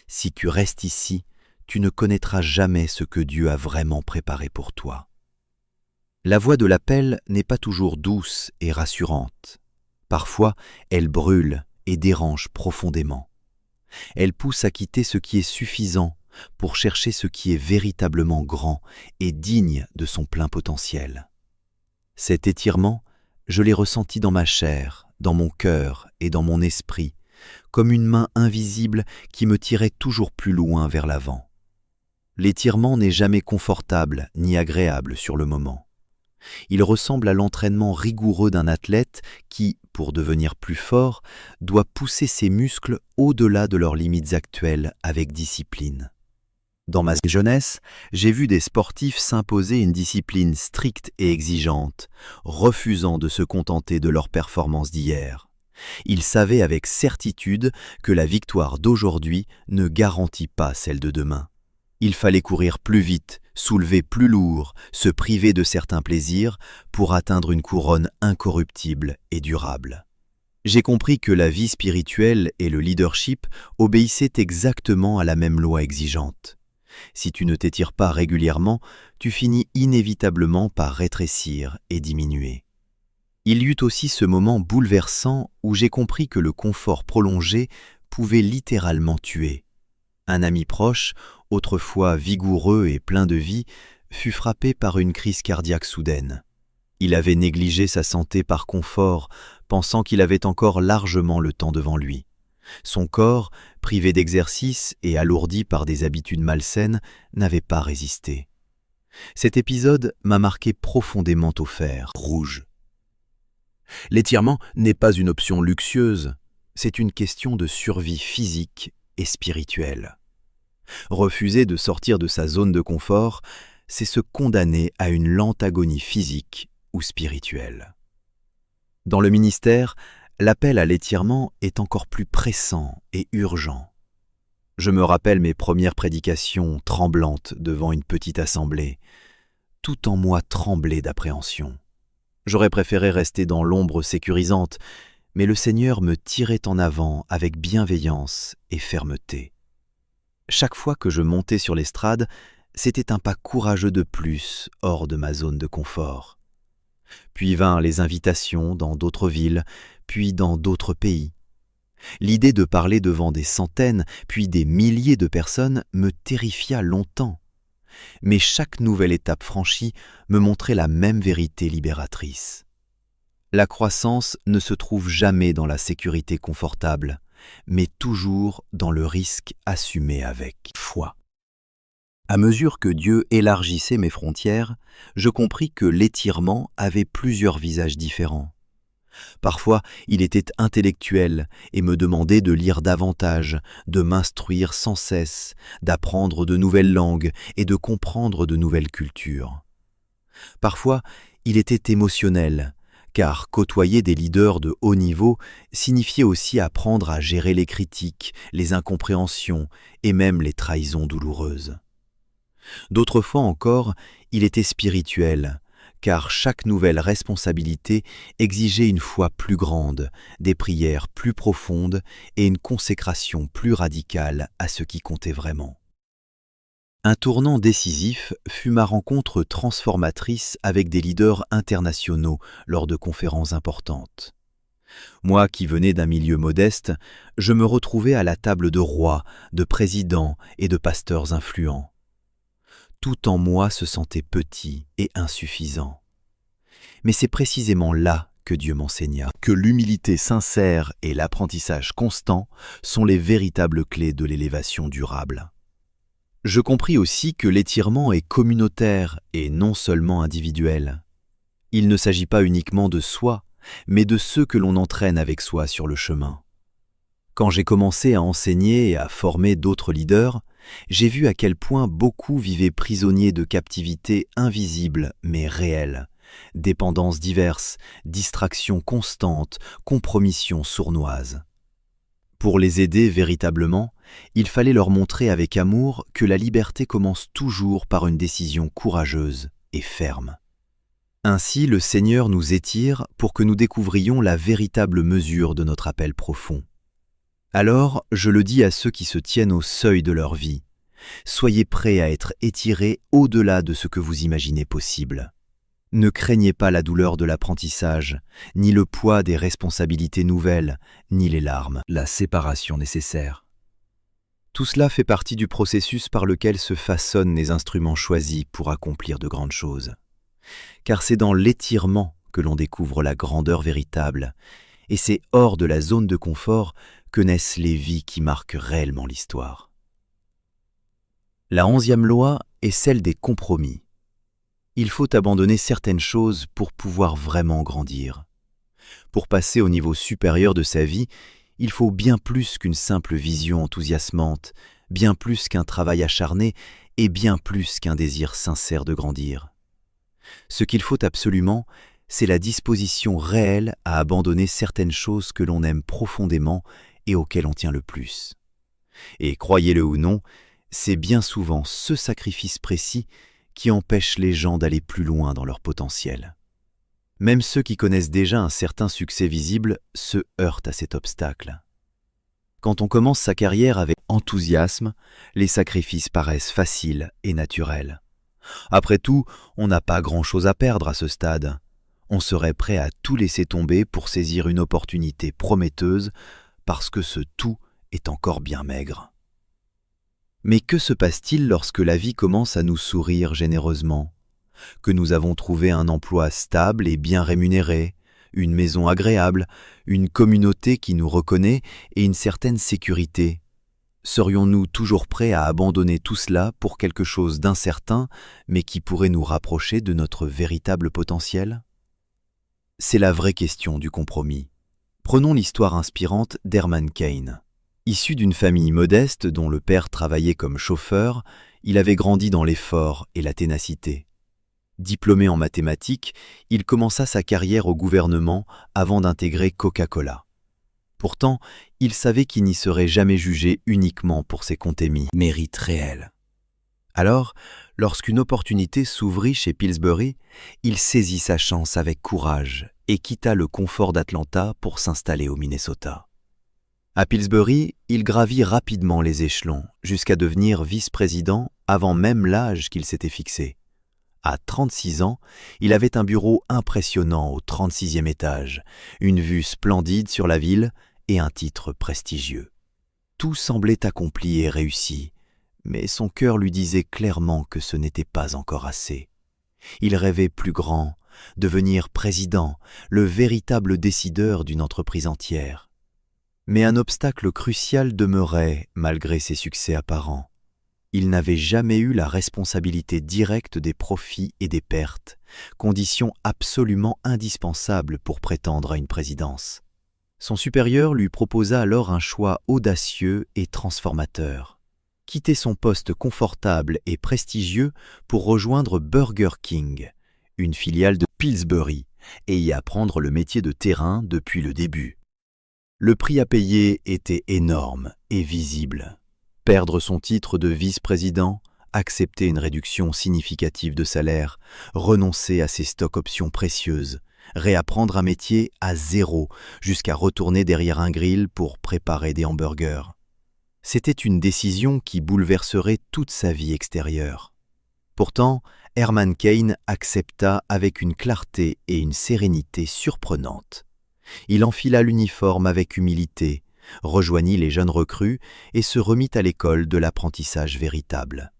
[SPEAKER 1] Si tu restes ici, tu ne connaîtras jamais ce que Dieu a vraiment préparé pour toi. La voix de l'appel n'est pas toujours douce et rassurante. Parfois, elle brûle et dérange profondément. Elle pousse à quitter ce qui est suffisant pour chercher ce qui est véritablement grand et digne de son plein potentiel. Cet étirement, je l'ai ressenti dans ma chair, dans mon cœur et dans mon esprit, comme une main invisible qui me tirait toujours plus loin vers l'avant. L'étirement n'est jamais confortable ni agréable sur le moment. Il ressemble à l'entraînement rigoureux d'un athlète qui, pour devenir plus fort, doit pousser ses muscles au-delà de leurs limites actuelles avec discipline. Dans ma jeunesse, j'ai vu des sportifs s'imposer une discipline stricte et exigeante, refusant de se contenter de leur performance d'hier. Ils savaient avec certitude que la victoire d'aujourd'hui ne garantit pas celle de demain. Il fallait courir plus vite, soulever plus lourd, se priver de certains plaisirs pour atteindre une couronne incorruptible et durable. J'ai compris que la vie spirituelle et le leadership obéissaient exactement à la même loi exigeante. Si tu ne t'étires pas régulièrement, tu finis inévitablement par rétrécir et diminuer. Il y eut aussi ce moment bouleversant où j'ai compris que le confort prolongé pouvait littéralement tuer. Un ami proche, autrefois vigoureux et plein de vie, fut frappé par une crise cardiaque soudaine. Il avait négligé sa santé par confort, pensant qu'il avait encore largement le temps devant lui. Son corps, privé d'exercice et alourdi par des habitudes malsaines, n'avait pas résisté. Cet épisode m'a marqué profondément au fer rouge. L'étirement n'est pas une option luxueuse, c'est une question de survie physique et spirituelle. Refuser de sortir de sa zone de confort, c'est se condamner à une lente agonie physique ou spirituelle. Dans le ministère, l'appel à l'étirement est encore plus pressant et urgent. Je me rappelle mes premières prédications tremblantes devant une petite assemblée. Tout en moi tremblait d'appréhension. J'aurais préféré rester dans l'ombre sécurisante, mais le Seigneur me tirait en avant avec bienveillance et fermeté. Chaque fois que je montais sur l'estrade, c'était un pas courageux de plus hors de ma zone de confort. Puis vinrent les invitations dans d'autres villes, puis dans d'autres pays. L'idée de parler devant des centaines, puis des milliers de personnes me terrifia longtemps. Mais chaque nouvelle étape franchie me montrait la même vérité libératrice. La croissance ne se trouve jamais dans la sécurité confortable, mais toujours dans le risque assumé avec foi. À mesure que Dieu élargissait mes frontières, je compris que l'étirement avait plusieurs visages différents. Parfois, il était intellectuel et me demandait de lire davantage, de m'instruire sans cesse, d'apprendre de nouvelles langues et de comprendre de nouvelles cultures. Parfois, il était émotionnel, car côtoyer des leaders de haut niveau signifiait aussi apprendre à gérer les critiques, les incompréhensions et même les trahisons douloureuses. D'autres fois encore, il était spirituel, car chaque nouvelle responsabilité exigeait une foi plus grande, des prières plus profondes et une consécration plus radicale à ce qui comptait vraiment. Un tournant décisif fut ma rencontre transformatrice avec des leaders internationaux lors de conférences importantes. Moi qui venais d'un milieu modeste, je me retrouvais à la table de rois, de présidents et de pasteurs influents. Tout en moi se sentait petit et insuffisant. Mais c'est précisément là que Dieu m'enseigna que l'humilité sincère et l'apprentissage constant sont les véritables clés de l'élévation durable. Je compris aussi que l'étirement est communautaire et non seulement individuel. Il ne s'agit pas uniquement de soi, mais de ceux que l'on entraîne avec soi sur le chemin. Quand j'ai commencé à enseigner et à former d'autres leaders, j'ai vu à quel point beaucoup vivaient prisonniers de captivités invisibles mais réelles, dépendances diverses, distractions constantes, compromissions sournoises. Pour les aider véritablement, il fallait leur montrer avec amour que la liberté commence toujours par une décision courageuse et ferme. Ainsi, le Seigneur nous étire pour que nous découvrions la véritable mesure de notre appel profond. Alors, je le dis à ceux qui se tiennent au seuil de leur vie, soyez prêts à être étirés au-delà de ce que vous imaginez possible. Ne craignez pas la douleur de l'apprentissage, ni le poids des responsabilités nouvelles, ni les larmes, la séparation nécessaire. Tout cela fait partie du processus par lequel se façonnent les instruments choisis pour accomplir de grandes choses. Car c'est dans l'étirement que l'on découvre la grandeur véritable, et c'est hors de la zone de confort que naissent les vies qui marquent réellement l'histoire. La 11e loi est celle des compromis. Il faut abandonner certaines choses pour pouvoir vraiment grandir. Pour passer au niveau supérieur de sa vie, il faut bien plus qu'une simple vision enthousiasmante, bien plus qu'un travail acharné et bien plus qu'un désir sincère de grandir. Ce qu'il faut absolument, c'est la disposition réelle à abandonner certaines choses que l'on aime profondément et auxquelles on tient le plus. Et croyez-le ou non, c'est bien souvent ce sacrifice précis qui empêche les gens d'aller plus loin dans leur potentiel. Même ceux qui connaissent déjà un certain succès visible se heurtent à cet obstacle. Quand on commence sa carrière avec enthousiasme, les sacrifices paraissent faciles et naturels. Après tout, on n'a pas grand-chose à perdre à ce stade. On serait prêt à tout laisser tomber pour saisir une opportunité prometteuse parce que ce tout est encore bien maigre. Mais que se passe-t-il lorsque la vie commence à nous sourire généreusement? Que nous avons trouvé un emploi stable et bien rémunéré, une maison agréable, une communauté qui nous reconnaît et une certaine sécurité? Serions-nous toujours prêts à abandonner tout cela pour quelque chose d'incertain, mais qui pourrait nous rapprocher de notre véritable potentiel? C'est la vraie question du compromis. Prenons l'histoire inspirante d'Herman Cain. Issu d'une famille modeste dont le père travaillait comme chauffeur, il avait grandi dans l'effort et la ténacité. Diplômé en mathématiques, il commença sa carrière au gouvernement avant d'intégrer Coca-Cola. Pourtant, il savait qu'il n'y serait jamais jugé uniquement pour ses comptes émis, mérites réels. Alors, lorsqu'une opportunité s'ouvrit chez Pillsbury, il saisit sa chance avec courage et quitta le confort d'Atlanta pour s'installer au Minnesota. À Pillsbury, il gravit rapidement les échelons jusqu'à devenir vice-président avant même l'âge qu'il s'était fixé. À 36 ans, il avait un bureau impressionnant au 36e étage, une vue splendide sur la ville et un titre prestigieux. Tout semblait accompli et réussi, mais son cœur lui disait clairement que ce n'était pas encore assez. Il rêvait plus grand, devenir président, le véritable décideur d'une entreprise entière. Mais un obstacle crucial demeurait malgré ses succès apparents. Il n'avait jamais eu la responsabilité directe des profits et des pertes, condition absolument indispensable pour prétendre à une présidence. Son supérieur lui proposa alors un choix audacieux et transformateur. Quitter son poste confortable et prestigieux pour rejoindre Burger King, une filiale de Pillsbury, et y apprendre le métier de terrain depuis le début. Le prix à payer était énorme et visible. Perdre son titre de vice-président, accepter une réduction significative de salaire, renoncer à ses stock-options précieuses, réapprendre un métier à zéro jusqu'à retourner derrière un grill pour préparer des hamburgers. C'était une décision qui bouleverserait toute sa vie extérieure. Pourtant, Herman Cain accepta avec une clarté et une sérénité surprenantes. Il enfila l'uniforme avec humilité, rejoignit les jeunes recrues et se remit à l'école de l'apprentissage véritable.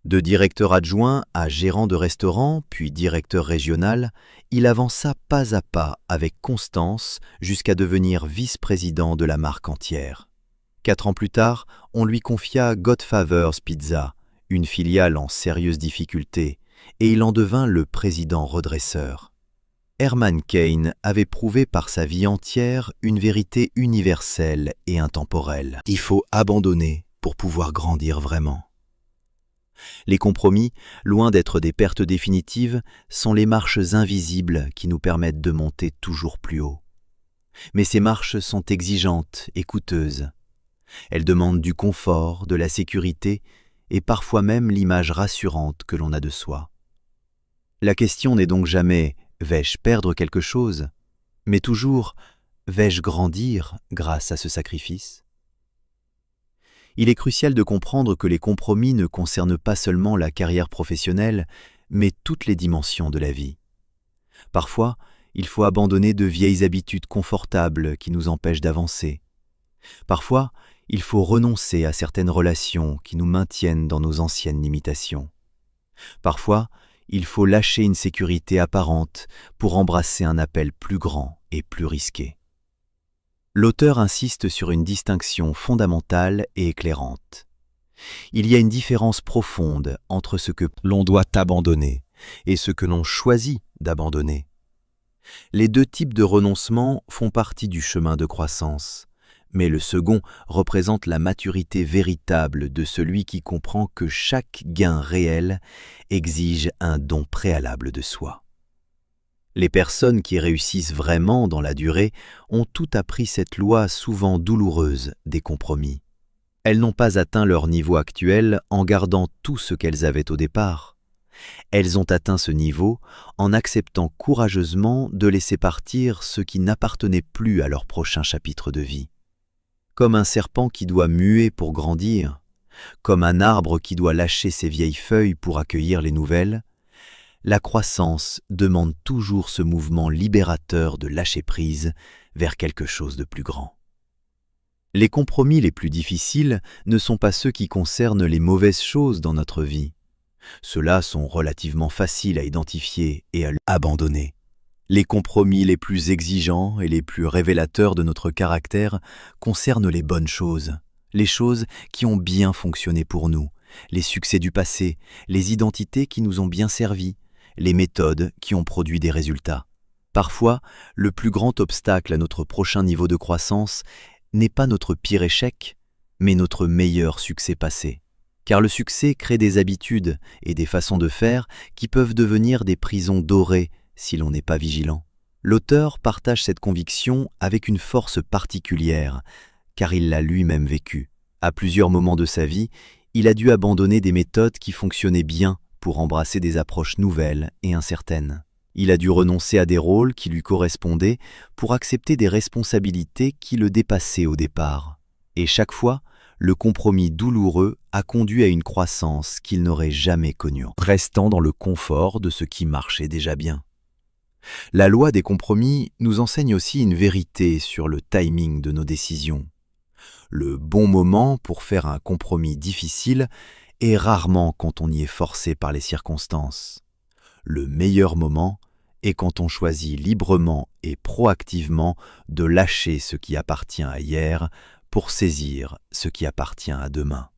[SPEAKER 1] De directeur adjoint à gérant de restaurant, puis directeur régional, il avança pas à pas avec constance jusqu'à devenir vice-président de la marque entière. 4 ans plus tard, on lui confia Godfather's Pizza, une filiale en sérieuse difficulté, et il en devint le président redresseur. Herman Cain avait prouvé par sa vie entière une vérité universelle et intemporelle. Il faut abandonner pour pouvoir grandir vraiment. Les compromis, loin d'être des pertes définitives, sont les marches invisibles qui nous permettent de monter toujours plus haut. Mais ces marches sont exigeantes et coûteuses. Elles demandent du confort, de la sécurité et parfois même l'image rassurante que l'on a de soi. La question n'est donc jamais « vais-je perdre quelque chose ?», mais toujours « vais-je grandir grâce à ce sacrifice ?» Il est crucial de comprendre que les compromis ne concernent pas seulement la carrière professionnelle, mais toutes les dimensions de la vie. Parfois, il faut abandonner de vieilles habitudes confortables qui nous empêchent d'avancer. Parfois, il faut renoncer à certaines relations qui nous maintiennent dans nos anciennes limitations. Parfois, il faut lâcher une sécurité apparente pour embrasser un appel plus grand et plus risqué. L'auteur insiste sur une distinction fondamentale et éclairante. Il y a une différence profonde entre ce que l'on doit abandonner et ce que l'on choisit d'abandonner. Les 2 types de renoncement font partie du chemin de croissance, mais le second représente la maturité véritable de celui qui comprend que chaque gain réel exige un don préalable de soi. Les personnes qui réussissent vraiment dans la durée ont tout appris cette loi souvent douloureuse des compromis. Elles n'ont pas atteint leur niveau actuel en gardant tout ce qu'elles avaient au départ. Elles ont atteint ce niveau en acceptant courageusement de laisser partir ce qui n'appartenait plus à leur prochain chapitre de vie. Comme un serpent qui doit muer pour grandir, comme un arbre qui doit lâcher ses vieilles feuilles pour accueillir les nouvelles, la croissance demande toujours ce mouvement libérateur de lâcher prise vers quelque chose de plus grand. Les compromis les plus difficiles ne sont pas ceux qui concernent les mauvaises choses dans notre vie. Ceux-là sont relativement faciles à identifier et à abandonner. Les compromis les plus exigeants et les plus révélateurs de notre caractère concernent les bonnes choses, les choses qui ont bien fonctionné pour nous, les succès du passé, les identités qui nous ont bien servi, les méthodes qui ont produit des résultats. Parfois, le plus grand obstacle à notre prochain niveau de croissance n'est pas notre pire échec, mais notre meilleur succès passé. Car le succès crée des habitudes et des façons de faire qui peuvent devenir des prisons dorées si l'on n'est pas vigilant. L'auteur partage cette conviction avec une force particulière, car il l'a lui-même vécu. À plusieurs moments de sa vie, il a dû abandonner des méthodes qui fonctionnaient bien pour embrasser des approches nouvelles et incertaines. Il a dû renoncer à des rôles qui lui correspondaient pour accepter des responsabilités qui le dépassaient au départ. Et chaque fois, le compromis douloureux a conduit à une croissance qu'il n'aurait jamais connue, restant dans le confort de ce qui marchait déjà bien. La loi des compromis nous enseigne aussi une vérité sur le timing de nos décisions. Le bon moment pour faire un compromis difficile est rarement quand on y est forcé par les circonstances. Le meilleur moment est quand on choisit librement et proactivement de lâcher ce qui appartient à hier pour saisir ce qui appartient à demain.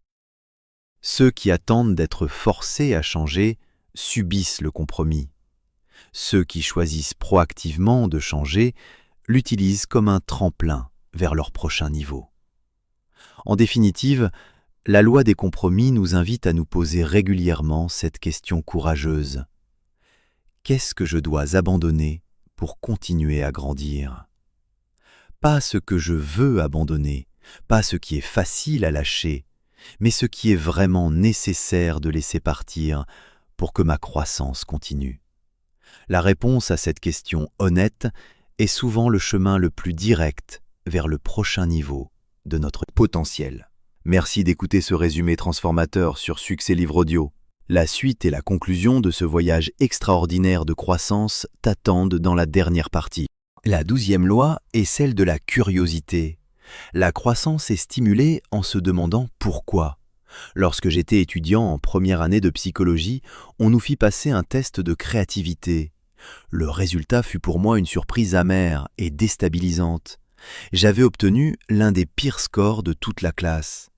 [SPEAKER 1] Ceux qui attendent d'être forcés à changer subissent le compromis. Ceux qui choisissent proactivement de changer l'utilisent comme un tremplin vers leur prochain niveau. En définitive, la loi des compromis nous invite à nous poser régulièrement cette question courageuse. Qu'est-ce que je dois abandonner pour continuer à grandir? Pas ce que je veux abandonner, pas ce qui est facile à lâcher, mais ce qui est vraiment nécessaire de laisser partir pour que ma croissance continue. La réponse à cette question honnête est souvent le chemin le plus direct vers le prochain niveau de notre potentiel. Merci d'écouter ce résumé transformateur sur Succès Livre Audio. La suite et la conclusion de ce voyage extraordinaire de croissance t'attendent dans la dernière partie. La 12e loi est celle de la curiosité. La croissance est stimulée en se demandant pourquoi. Lorsque j'étais étudiant en première année de psychologie, on nous fit passer un test de créativité. Le résultat fut pour moi une surprise amère et déstabilisante. J'avais obtenu l'un des pires scores de toute la classe.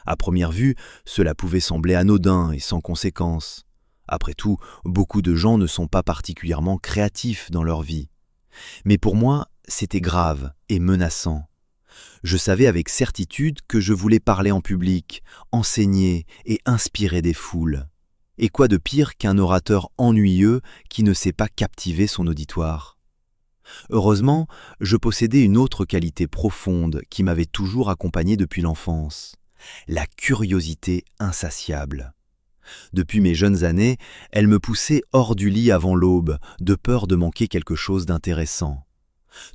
[SPEAKER 1] À première vue, cela pouvait sembler anodin et sans conséquence. Après tout, beaucoup de gens ne sont pas particulièrement créatifs dans leur vie. Mais pour moi, c'était grave et menaçant. Je savais avec certitude que je voulais parler en public, enseigner et inspirer des foules. Et quoi de pire qu'un orateur ennuyeux qui ne sait pas captiver son auditoire? Heureusement, je possédais une autre qualité profonde qui m'avait toujours accompagné depuis l'enfance, la curiosité insatiable. Depuis mes jeunes années, elle me poussait hors du lit avant l'aube, de peur de manquer quelque chose d'intéressant.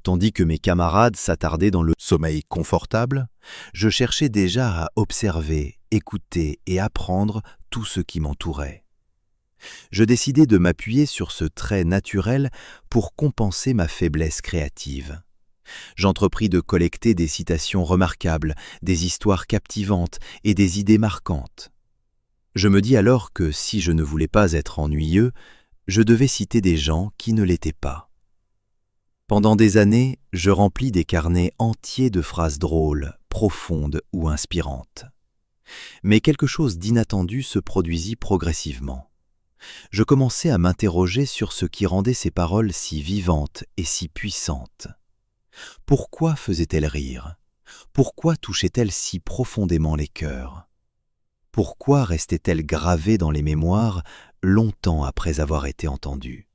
[SPEAKER 1] Tandis que mes camarades s'attardaient dans le sommeil confortable, je cherchais déjà à observer, écouter et apprendre tout ce qui m'entourait. Je décidai de m'appuyer sur ce trait naturel pour compenser ma faiblesse créative. J'entrepris de collecter des citations remarquables, des histoires captivantes et des idées marquantes. Je me dis alors que si je ne voulais pas être ennuyeux, je devais citer des gens qui ne l'étaient pas. Pendant des années, je remplis des carnets entiers de phrases drôles, profondes ou inspirantes. Mais quelque chose d'inattendu se produisit progressivement. Je commençais à m'interroger sur ce qui rendait ces paroles si vivantes et si puissantes. Pourquoi faisaient-elles rire? Pourquoi touchaient-elles si profondément les cœurs? Pourquoi restaient-elles gravées dans les mémoires longtemps après avoir été entendues?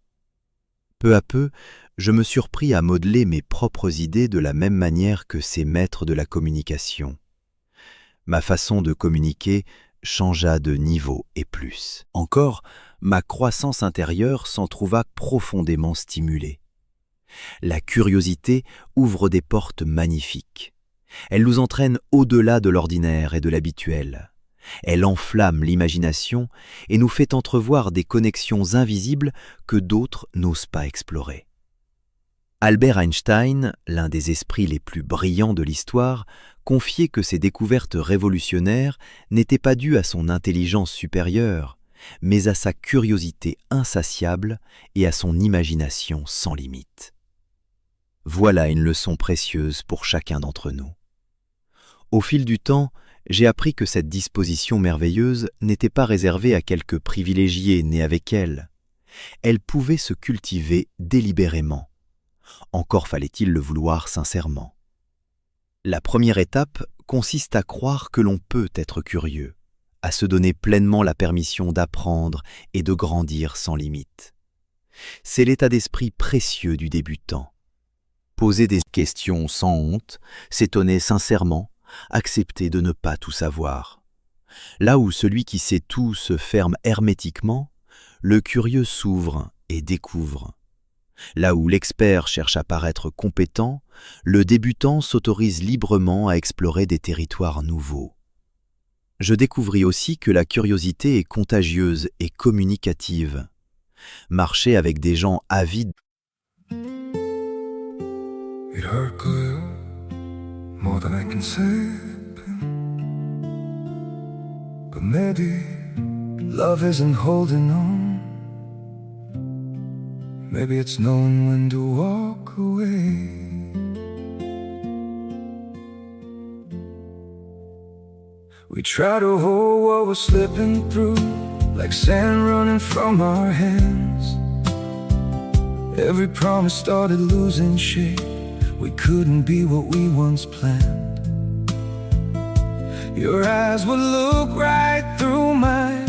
[SPEAKER 1] Peu à peu, je me surpris à modeler mes propres idées de la même manière que ces maîtres de la communication. Ma façon de communiquer changea de niveau et plus. Encore, ma croissance intérieure s'en trouva profondément stimulée. La curiosité ouvre des portes magnifiques. Elle nous entraîne au-delà de l'ordinaire et de l'habituel. Elle enflamme l'imagination et nous fait entrevoir des connexions invisibles que d'autres n'osent pas explorer. Albert Einstein, l'un des esprits les plus brillants de l'histoire, confiait que ses découvertes révolutionnaires n'étaient pas dues à son intelligence supérieure, mais à sa curiosité insatiable et à son imagination sans limite. Voilà une leçon précieuse pour chacun d'entre nous. Au fil du temps, j'ai appris que cette disposition merveilleuse n'était pas réservée à quelques privilégiés nés avec elle. Elle pouvait se cultiver délibérément. Encore fallait-il le vouloir sincèrement. La première étape consiste à croire que l'on peut être curieux, à se donner pleinement la permission d'apprendre et de grandir sans limite. C'est l'état d'esprit précieux du débutant. Poser des questions sans honte, s'étonner sincèrement, accepter de ne pas tout savoir. Là où celui qui sait tout se ferme hermétiquement, le curieux s'ouvre et découvre. Là où l'expert cherche à paraître compétent, le débutant s'autorise librement à explorer des territoires nouveaux. Je découvris aussi que la curiosité est contagieuse et communicative. Marcher avec des gens avides
[SPEAKER 2] It hurt good, more than I can say. But maybe love isn't holding on. Maybe it's knowing when to walk away. We try to hold what we're slipping through, like sand running from our hands. Every promise started losing shape. We couldn't be what we once planned. Your eyes would look right through mine,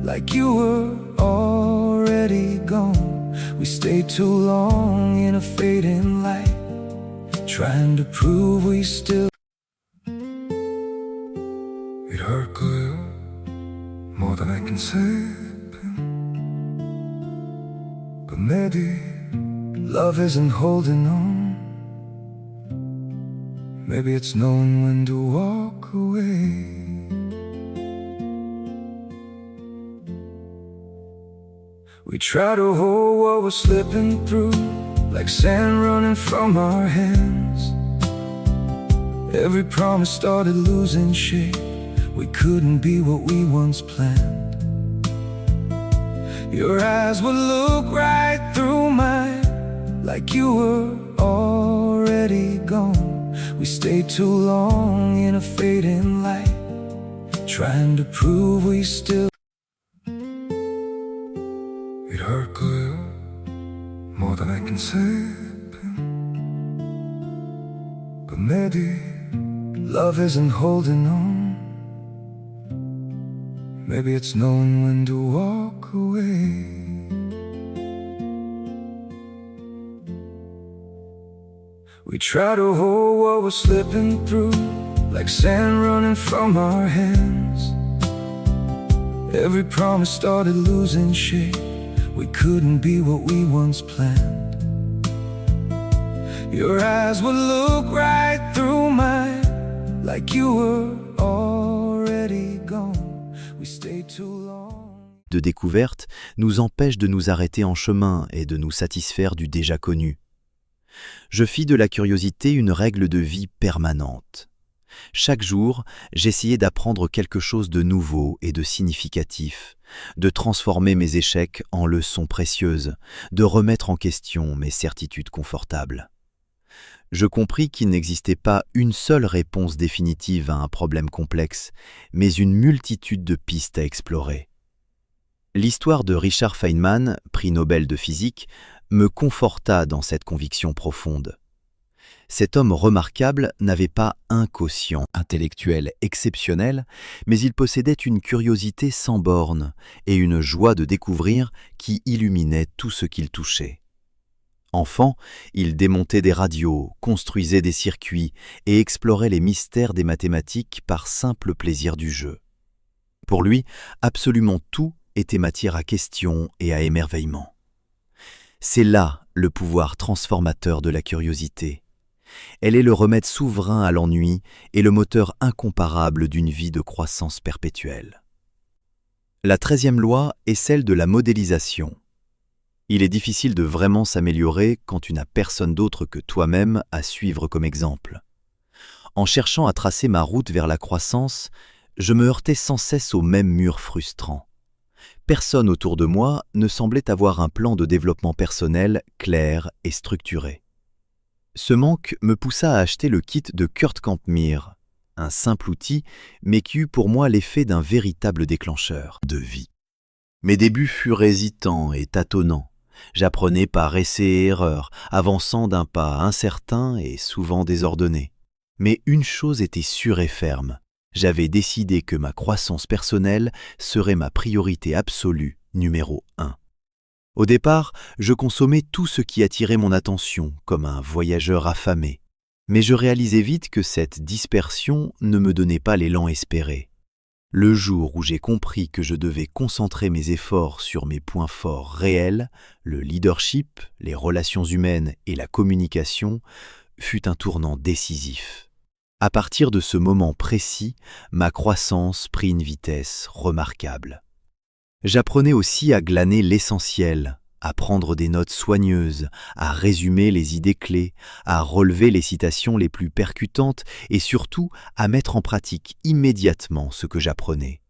[SPEAKER 2] like you were already gone. We stayed too long in a fading light, trying to prove we still. It hurt good, more than I can say. But maybe love isn't holding on. Maybe it's knowing when to walk away. We try to hold what we're slipping through, like sand running from our hands. Every promise started losing shape. We couldn't be what we once planned. Your eyes would look right through mine, like you were already gone. We stayed too long in a fading light, trying to prove we still. It hurt good, more than I can say. But maybe love isn't holding on. Maybe it's knowing when to walk away. We try to hold what we're slipping through, like sand running from our hands. Every promise started losing shape. We couldn't be what we once planned. Your eyes would look right through mine, like you were already gone. We stayed too long.
[SPEAKER 1] de découverte nous empêche de nous arrêter en chemin et de nous satisfaire du déjà connu. Je fis de la curiosité une règle de vie permanente. Chaque jour, j'essayais d'apprendre quelque chose de nouveau et de significatif, de transformer mes échecs en leçons précieuses, de remettre en question mes certitudes confortables. Je compris qu'il n'existait pas une seule réponse définitive à un problème complexe, mais une multitude de pistes à explorer. L'histoire de Richard Feynman, prix Nobel de physique, me conforta dans cette conviction profonde. Cet homme remarquable n'avait pas un quotient intellectuel exceptionnel, mais il possédait une curiosité sans bornes et une joie de découvrir qui illuminait tout ce qu'il touchait. Enfant, il démontait des radios, construisait des circuits et explorait les mystères des mathématiques par simple plaisir du jeu. Pour lui, absolument tout était matière à questions et à émerveillement. C'est là le pouvoir transformateur de la curiosité. Elle est le remède souverain à l'ennui et le moteur incomparable d'une vie de croissance perpétuelle. La 13e loi est celle de la modélisation. Il est difficile de vraiment s'améliorer quand tu n'as personne d'autre que toi-même à suivre comme exemple. En cherchant à tracer ma route vers la croissance, je me heurtais sans cesse au même mur frustrant. Personne autour de moi ne semblait avoir un plan de développement personnel clair et structuré. Ce manque me poussa à acheter le kit de Kurt Campmere, un simple outil, mais qui eut pour moi l'effet d'un véritable déclencheur de vie. Mes débuts furent hésitants et tâtonnants. J'apprenais par essai et erreur, avançant d'un pas incertain et souvent désordonné. Mais une chose était sûre et ferme. J'avais décidé que ma croissance personnelle serait ma priorité absolue, numéro 1. Au départ, je consommais tout ce qui attirait mon attention, comme un voyageur affamé. Mais je réalisais vite que cette dispersion ne me donnait pas l'élan espéré. Le jour où j'ai compris que je devais concentrer mes efforts sur mes points forts réels, le leadership, les relations humaines et la communication, fut un tournant décisif. À partir de ce moment précis, ma croissance prit une vitesse remarquable. J'apprenais aussi à glaner l'essentiel, à prendre des notes soigneuses, à résumer les idées clés, à relever les citations les plus percutantes et surtout à mettre en pratique immédiatement ce que j'apprenais.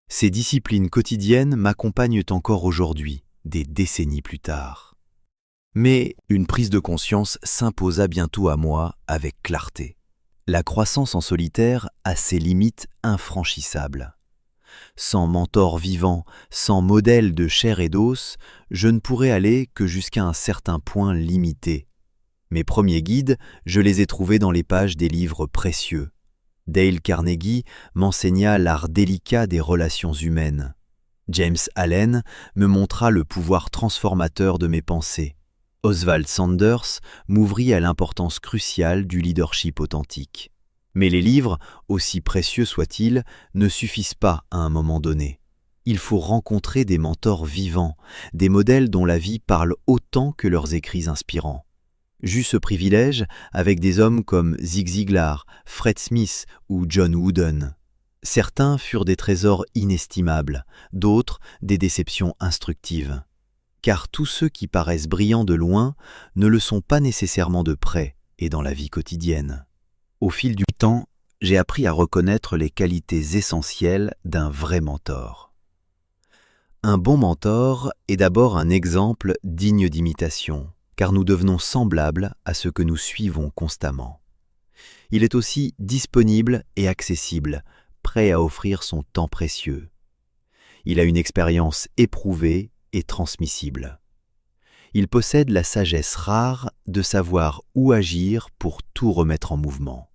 [SPEAKER 1] Ces disciplines quotidiennes m'accompagnent encore aujourd'hui, des décennies plus tard. Mais une prise de conscience s'imposa bientôt à moi avec clarté. La croissance en solitaire a ses limites infranchissables. Sans mentor vivant, sans modèle de chair et d'os, je ne pourrais aller que jusqu'à un certain point limité. Mes premiers guides, je les ai trouvés dans les pages des livres précieux. Dale Carnegie m'enseigna l'art délicat des relations humaines. James Allen me montra le pouvoir transformateur de mes pensées. Oswald Sanders m'ouvrit à l'importance cruciale du leadership authentique. Mais les livres, aussi précieux soient-ils, ne suffisent pas à un moment donné. Il faut rencontrer des mentors vivants, des modèles dont la vie parle autant que leurs écrits inspirants. J'eus ce privilège avec des hommes comme Zig Ziglar, Fred Smith ou John Wooden. Certains furent des trésors inestimables, d'autres des déceptions instructives. Car tous ceux qui paraissent brillants de loin ne le sont pas nécessairement de près et dans la vie quotidienne. Au fil du temps, j'ai appris à reconnaître les qualités essentielles d'un vrai mentor. Un bon mentor est d'abord un exemple digne d'imitation, car nous devenons semblables à ce que nous suivons constamment. Il est aussi disponible et accessible, prêt à offrir son temps précieux. Il a une expérience éprouvée et transmissible. Il possède la sagesse rare de savoir où agir pour tout remettre en mouvement.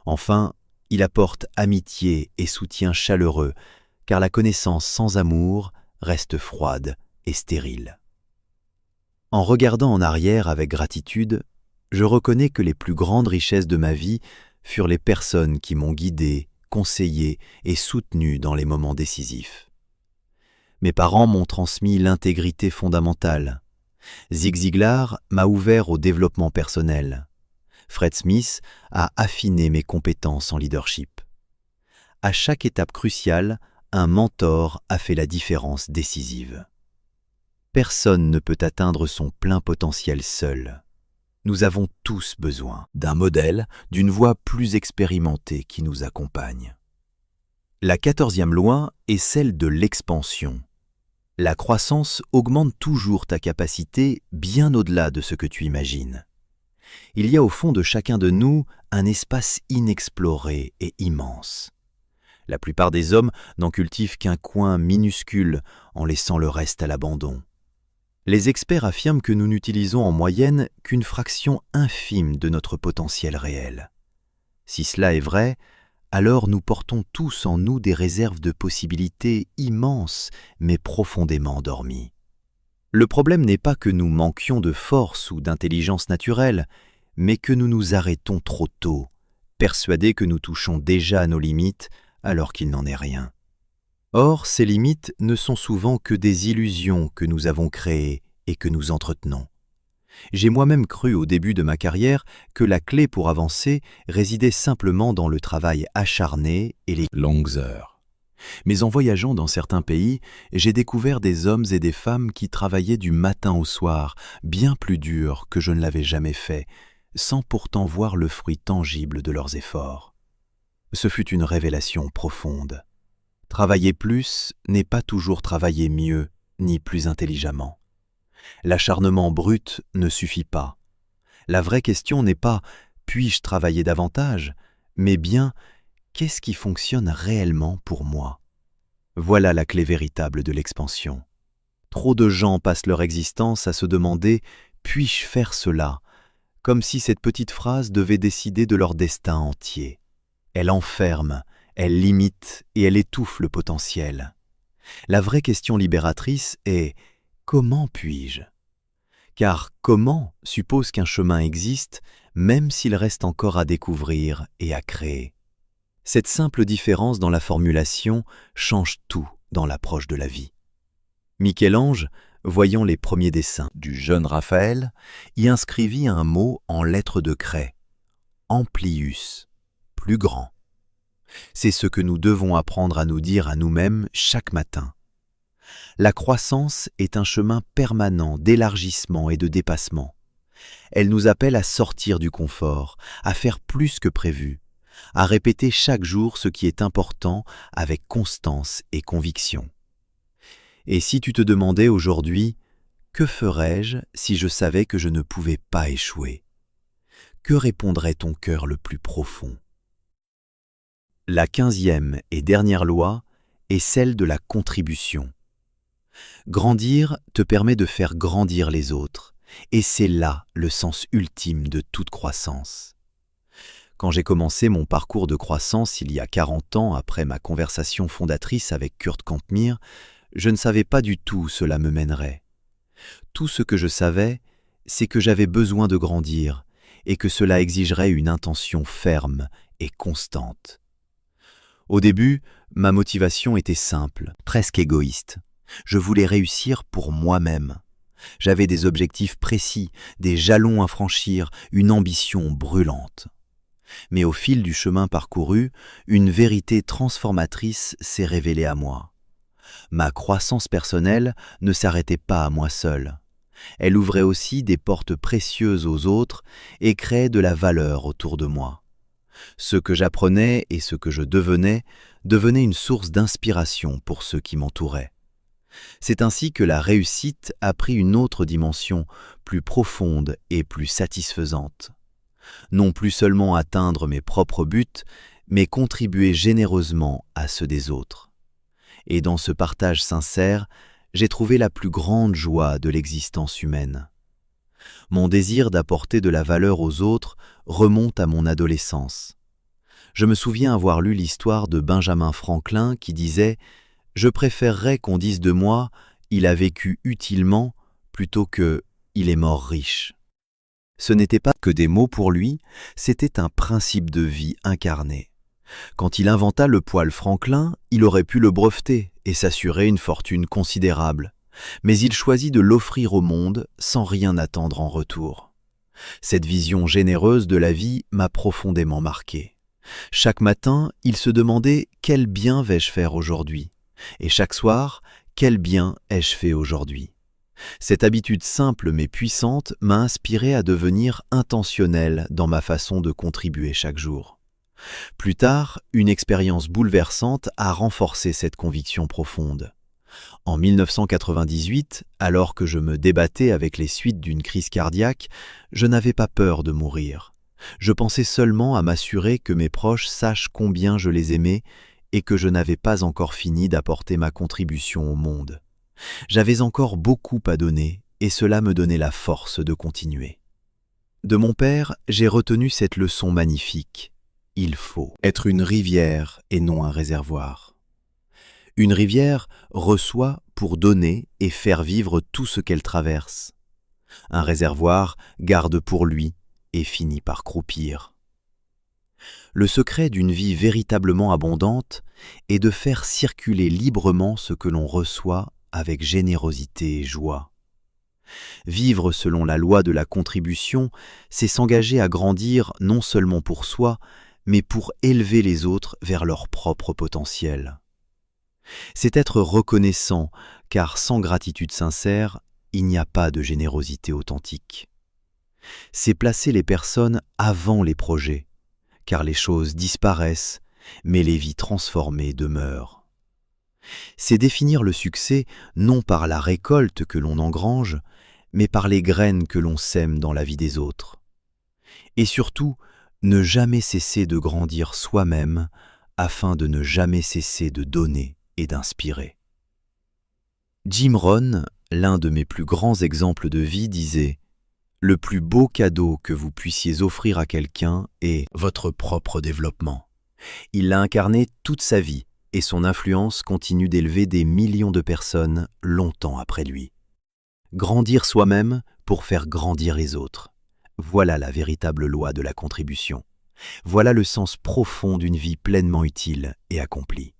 [SPEAKER 1] Enfin, il apporte amitié et soutien chaleureux, car la connaissance sans amour reste froide et stérile. En regardant en arrière avec gratitude, je reconnais que les plus grandes richesses de ma vie furent les personnes qui m'ont guidé, conseillé et soutenu dans les moments décisifs. Mes parents m'ont transmis l'intégrité fondamentale. Zig Ziglar m'a ouvert au développement personnel. Fred Smith a affiné mes compétences en leadership. À chaque étape cruciale, un mentor a fait la différence décisive. Personne ne peut atteindre son plein potentiel seul. Nous avons tous besoin d'un modèle, d'une voix plus expérimentée qui nous accompagne. La 14e loi est celle de l'expansion. La croissance augmente toujours ta capacité bien au-delà de ce que tu imagines. Il y a au fond de chacun de nous un espace inexploré et immense. La plupart des hommes n'en cultivent qu'un coin minuscule en laissant le reste à l'abandon. Les experts affirment que nous n'utilisons en moyenne qu'une fraction infime de notre potentiel réel. Si cela est vrai, alors nous portons tous en nous des réserves de possibilités immenses mais profondément endormies. Le problème n'est pas que nous manquions de force ou d'intelligence naturelle, mais que nous nous arrêtons trop tôt, persuadés que nous touchons déjà à nos limites alors qu'il n'en est rien. Or, ces limites ne sont souvent que des illusions que nous avons créées et que nous entretenons. J'ai moi-même cru au début de ma carrière que la clé pour avancer résidait simplement dans le travail acharné et les longues heures. Mais en voyageant dans certains pays, j'ai découvert des hommes et des femmes qui travaillaient du matin au soir, bien plus dur que je ne l'avais jamais fait, sans pourtant voir le fruit tangible de leurs efforts. Ce fut une révélation profonde. Travailler plus n'est pas toujours travailler mieux, ni plus intelligemment. L'acharnement brut ne suffit pas. La vraie question n'est pas « puis-je travailler davantage ?», mais bien « qu'est-ce qui fonctionne réellement pour moi ?» Voilà la clé véritable de l'expansion. Trop de gens passent leur existence à se demander « puis-je faire cela ?», comme si cette petite phrase devait décider de leur destin entier. Elle enferme, elle limite et elle étouffe le potentiel. La vraie question libératrice est « comment puis-je ?» Car comment suppose qu'un chemin existe, même s'il reste encore à découvrir et à créer. Cette simple différence dans la formulation change tout dans l'approche de la vie. Michel-Ange, voyant les premiers dessins du jeune Raphaël, y inscrivit un mot en lettres de craie, amplius, plus grand. C'est ce que nous devons apprendre à nous dire à nous-mêmes chaque matin. La croissance est un chemin permanent d'élargissement et de dépassement. Elle nous appelle à sortir du confort, à faire plus que prévu, à répéter chaque jour ce qui est important avec constance et conviction. Et si tu te demandais aujourd'hui « Que ferais-je si je savais que je ne pouvais pas échouer ?» Que répondrait ton cœur le plus profond? La 15e et dernière loi est celle de la contribution. Grandir te permet de faire grandir les autres, et c'est là le sens ultime de toute croissance. Quand j'ai commencé mon parcours de croissance il y a 40 ans après ma conversation fondatrice avec Kurt Kampmir, je ne savais pas du tout où cela me mènerait. Tout ce que je savais, c'est que j'avais besoin de grandir et que cela exigerait une intention ferme et constante. Au début, ma motivation était simple, presque égoïste. Je voulais réussir pour moi-même. J'avais des objectifs précis, des jalons à franchir, une ambition brûlante. Mais au fil du chemin parcouru, une vérité transformatrice s'est révélée à moi. Ma croissance personnelle ne s'arrêtait pas à moi seul. Elle ouvrait aussi des portes précieuses aux autres et créait de la valeur autour de moi. Ce que j'apprenais et ce que je devenait une source d'inspiration pour ceux qui m'entouraient. C'est ainsi que la réussite a pris une autre dimension, plus profonde et plus satisfaisante. Non plus seulement atteindre mes propres buts, mais contribuer généreusement à ceux des autres. Et dans ce partage sincère, j'ai trouvé la plus grande joie de l'existence humaine. Mon désir d'apporter de la valeur aux autres remonte à mon adolescence. Je me souviens avoir lu l'histoire de Benjamin Franklin qui disait « Je préférerais qu'on dise de moi « il a vécu utilement » plutôt que « il est mort riche ». Ce n'était pas que des mots pour lui, c'était un principe de vie incarné. Quand il inventa le poêle Franklin, il aurait pu le breveter et s'assurer une fortune considérable. Mais il choisit de l'offrir au monde sans rien attendre en retour. Cette vision généreuse de la vie m'a profondément marqué. Chaque matin, il se demandait « quel bien vais-je faire aujourd'hui ?» et chaque soir « quel bien ai-je fait aujourd'hui ?» Cette habitude simple mais puissante m'a inspiré à devenir intentionnel dans ma façon de contribuer chaque jour. Plus tard, une expérience bouleversante a renforcé cette conviction profonde. En 1998, alors que je me débattais avec les suites d'une crise cardiaque, je n'avais pas peur de mourir. Je pensais seulement à m'assurer que mes proches sachent combien je les aimais et que je n'avais pas encore fini d'apporter ma contribution au monde. J'avais encore beaucoup à donner et cela me donnait la force de continuer. De mon père, j'ai retenu cette leçon magnifique. Il faut être une rivière et non un réservoir. Une rivière reçoit pour donner et faire vivre tout ce qu'elle traverse. Un réservoir garde pour lui et finit par croupir. Le secret d'une vie véritablement abondante est de faire circuler librement ce que l'on reçoit avec générosité et joie. Vivre selon la loi de la contribution, c'est s'engager à grandir non seulement pour soi, mais pour élever les autres vers leur propre potentiel. C'est être reconnaissant, car sans gratitude sincère, il n'y a pas de générosité authentique. C'est placer les personnes avant les projets, car les choses disparaissent, mais les vies transformées demeurent. C'est définir le succès non par la récolte que l'on engrange, mais par les graines que l'on sème dans la vie des autres. Et surtout, ne jamais cesser de grandir soi-même afin de ne jamais cesser de donner et d'inspirer. Jim Rohn, l'un de mes plus grands exemples de vie, disait « Le plus beau cadeau que vous puissiez offrir à quelqu'un est votre propre développement ». Il l'a incarné toute sa vie et son influence continue d'élever des millions de personnes longtemps après lui. Grandir soi-même pour faire grandir les autres. Voilà la véritable loi de la contribution. Voilà le sens profond d'une vie pleinement utile et accomplie.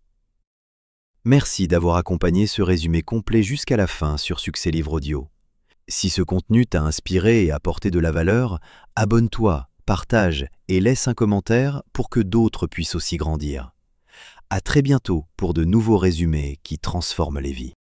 [SPEAKER 1] Merci d'avoir accompagné ce résumé complet jusqu'à la fin sur Succès Livre Audio. Si ce contenu t'a inspiré et apporté de la valeur, abonne-toi, partage et laisse un commentaire pour que d'autres puissent aussi grandir. À très bientôt pour de nouveaux résumés qui transforment les vies.